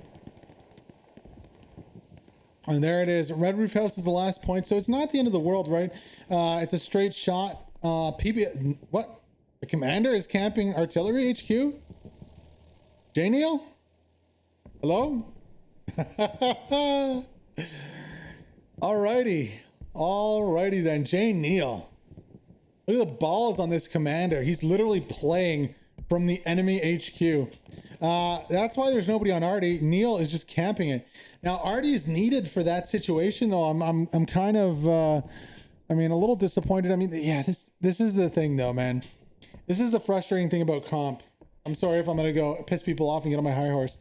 And there it is. Red Roof House is the last point, so it's not the end of the world, right? It's a straight shot. PBS... What? The commander is camping artillery HQ? J. Neil? Hello? Alrighty then. J. Neil. Look at the balls on this commander. He's literally playing from the enemy HQ. That's why there's nobody on Artie. Neil is just camping it. Now, Artie is needed for that situation, though. I'm kind of, I mean, a little disappointed. I mean, yeah, this is the thing, though, man. This is the frustrating thing about comp. I'm sorry if I'm gonna go piss people off and get on my high horse.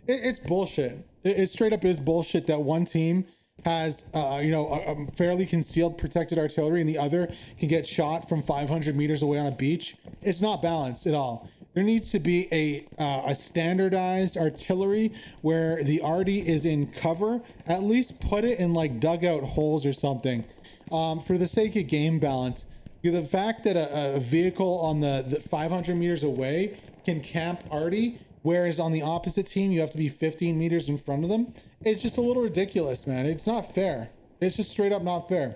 It's bullshit. It straight up is bullshit that one team has, you know, a fairly concealed protected artillery and the other can get shot from 500 meters away on a beach. It's not balanced at all. There needs to be a standardized artillery where the arty is in cover. At least put it in like dugout holes or something, for the sake of game balance. The fact that a vehicle on the 500 meters away can camp arty whereas on the opposite team, you have to be 15 meters in front of them. It's just a little ridiculous, man. It's not fair. It's just straight up not fair.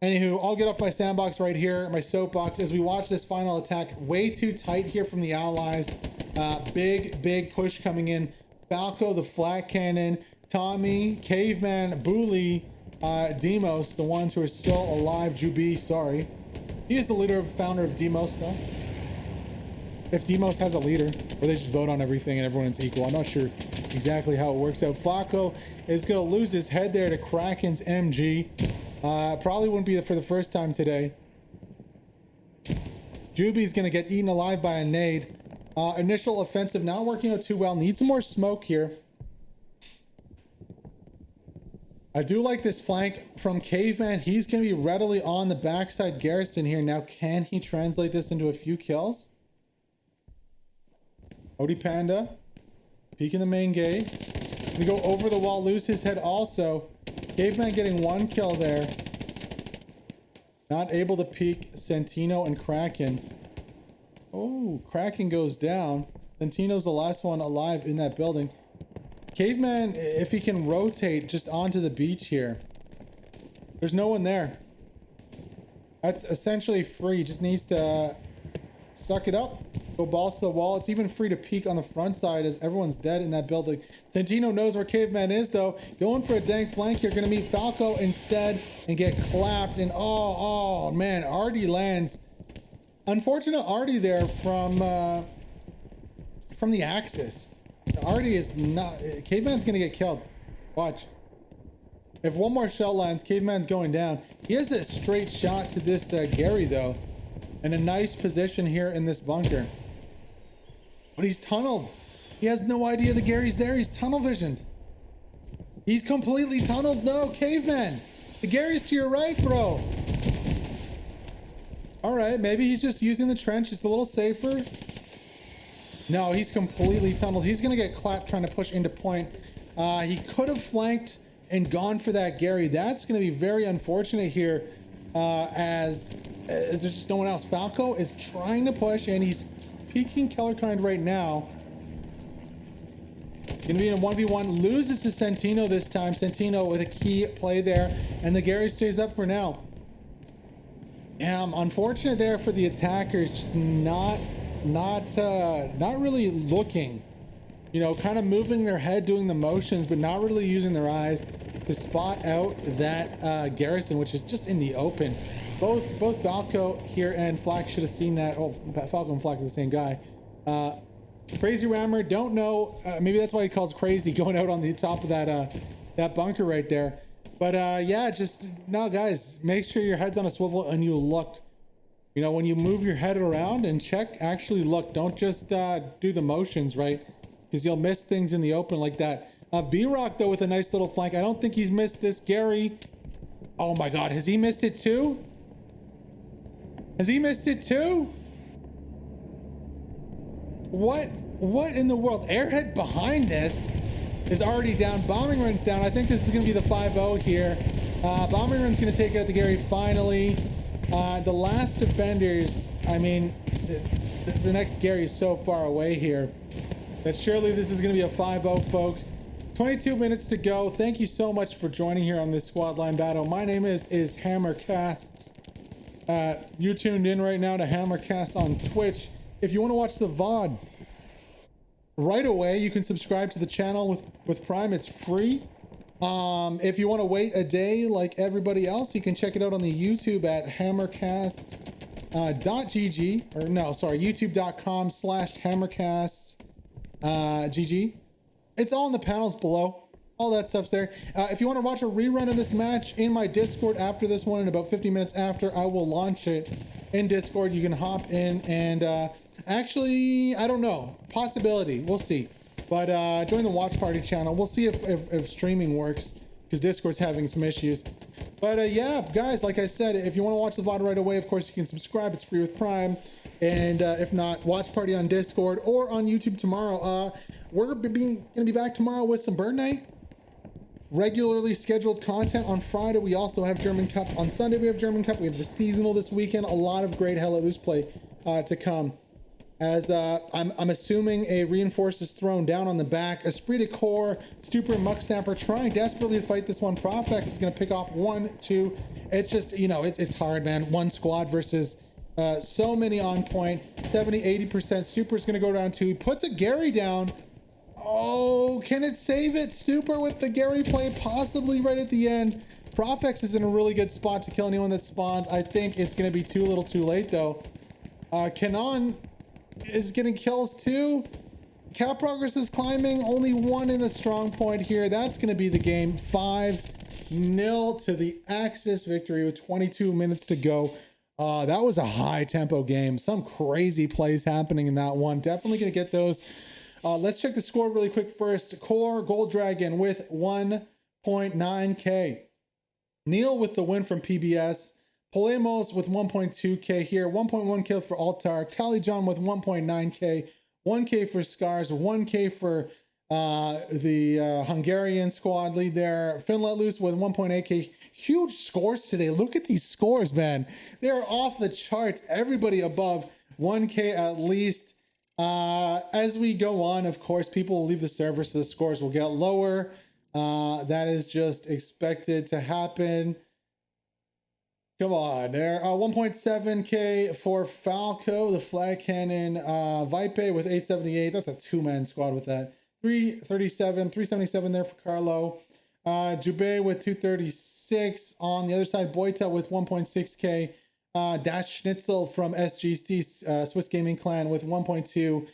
Anywho, I'll get off my sandbox right here, my soapbox, as we watch this final attack. Way too tight here from the allies. Big push coming in. Falco, the flat cannon, Tommy, Caveman, Bully, Demos, the ones who are still alive. Jubi, sorry. He is the leader, founder of Demos, though. If Demos has a leader, or they just vote on everything and everyone's equal. I'm not sure exactly how it works out. Flacco is going to lose his head there to Kraken's MG. Probably wouldn't be for the first time today. Juby's going to get eaten alive by a nade. Initial offensive not working out too well. Needs some more smoke here. I do like this flank from Caveman. He's going to be readily on the backside Garrison here. Now, can he translate this into a few kills? Odie Panda. Peeking the main gate. We go over the wall, lose his head also. Caveman getting one kill there. Not able to peek Santino and Kraken. Oh, Kraken goes down. Santino's the last one alive in that building. Caveman, if he can rotate just onto the beach here. There's no one there. That's essentially free. Just needs to suck it up. Go balls to the wall. It's even free to peek on the front side as everyone's dead in that building. Santino knows where Caveman is, though. Going for a dank flank here. Going to meet Falco instead and get clapped. And oh man, Artie lands. Unfortunate Artie there from the Axis. Artie is not... Caveman's going to get killed. Watch. If one more shell lands, Caveman's going down. He has a straight shot to this Gary, though. And a nice position here in this bunker. But he's tunneled. He has no idea the Gary's there. He's tunnel visioned. He's completely tunneled. No, Caveman. The Gary's to your right, bro. All right, maybe he's just using the trench. It's a little safer. No, he's completely tunneled. He's going to get clapped trying to push into point. He could have flanked and gone for that Gary. That's going to be very unfortunate here as there's just no one else. Falco is trying to push and he's peeking Kellerkind right now. Going to be in a 1v1. Loses to Santino this time. Santino with a key play there. And the Gary stays up for now. Unfortunate there for the attackers. Just not really looking, you know, kind of moving their head, doing the motions, but not really using their eyes to spot out that Garrison, which is just in the open. Both Falco here and Flack should have seen that. Oh, Falco and Flack are the same guy. Crazy Rammer, don't know. Maybe that's why he calls crazy going out on the top of that bunker right there. But yeah, just no, guys, make sure your head's on a swivel and you look. You know, when you move your head around and check, actually look. Don't just do the motions, right? Because you'll miss things in the open like that. B-Rock, though, with a nice little flank. I don't think he's missed this. Gary. Oh, my God. Has he missed it, too? Has he missed it, too? What in the world? Airhead behind this is already down. Bombing Run's down. I think this is going to be the 5-0 here. Bombing Run's going to take out the Gary finally. The last defenders, I mean, the next Gary is so far away here that surely this is going to be a 5-0, folks. 22 minutes to go. Thank you so much for joining here on this squad line battle. My name is Hammercasts. You tuned in right now to Hammercast on Twitch. If you want to watch the VOD right away, you can subscribe to the channel with Prime. It's free. If you want to wait a day like everybody else, you can check it out on the YouTube at hammercasts.gg youtube.com/hammercasts.gg. It's all in the panels below. All that stuff's there. If you want to watch a rerun of this match in my Discord after this one, in about 50 minutes after, I will launch it in Discord. You can hop in and actually, I don't know. Possibility. We'll see. But join the watch party channel. We'll see if streaming works because Discord's having some issues. But yeah, guys, like I said, if you want to watch the VOD right away, of course, you can subscribe. It's free with Prime. And if not, watch party on Discord or on YouTube tomorrow. We're going to be back tomorrow with some Bird Night. Regularly scheduled content on Friday. We also have German Cup. On Sunday, we have German Cup. We have the seasonal this weekend. A lot of great Hell Let Loose play to come. as I'm assuming a reinforce is thrown down on the back. Esprit de Corps, Stuper, and Muck Snapper trying desperately to fight this one. Profex is going to pick off 1, 2. It's just, you know, it's hard, man. One squad versus so many on point. 70-80%. Super's going to go down 2. He puts a Gary down. Oh, can it save it? Stuper with the Gary play possibly right at the end. Profex is in a really good spot to kill anyone that spawns. I think it's going to be too little too late, though. Kanon is getting kills too. Cap progress is climbing. Only 1 in the strong point here. That's going to be the game. 5-0 to the Axis victory with 22 minutes to go. That was a high tempo game. Some crazy plays happening in that one. Definitely going to get those. Let's check the score really quick first. Core Gold Dragon with 1.9k. Neil with the win from PBS. Polemos with 1.2k here. 1.1k for Altar. Kali John with 1.9k. 1k for Scars. 1k for the Hungarian squad lead there. Finn Let Loose with 1.8k. Huge scores today. Look at these scores, man. They're off the charts. Everybody above 1k at least. As we go on, of course, people will leave the server, so the scores will get lower. That is just expected to happen. Come on, there. 1.7k for Falco, the flag cannon. Vipe with 878. That's a 2-man squad with that. 377 there for Carlo. Jubei with 236. On the other side, Boita with 1.6k. Dash Schnitzel from SGC, Swiss Gaming Clan with 1.2.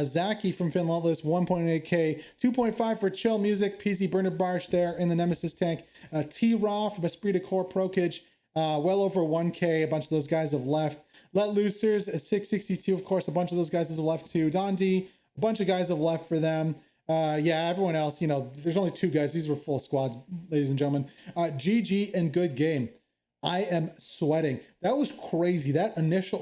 Zaki from Finlandless, 1.8k. 2.5 for Chill Music. PC Bernard Barsh there in the Nemesis tank. T-Raw from Esprit de Corps Prokage, well over 1k. A bunch of those guys have left. Let Loosers, 662. Of course, a bunch of those guys have left too. Don D, a bunch of guys have left for them. Yeah, everyone else, you know, there's only 2 guys. These were full squads, ladies and gentlemen. GG and good game. I am sweating. That was crazy. That initial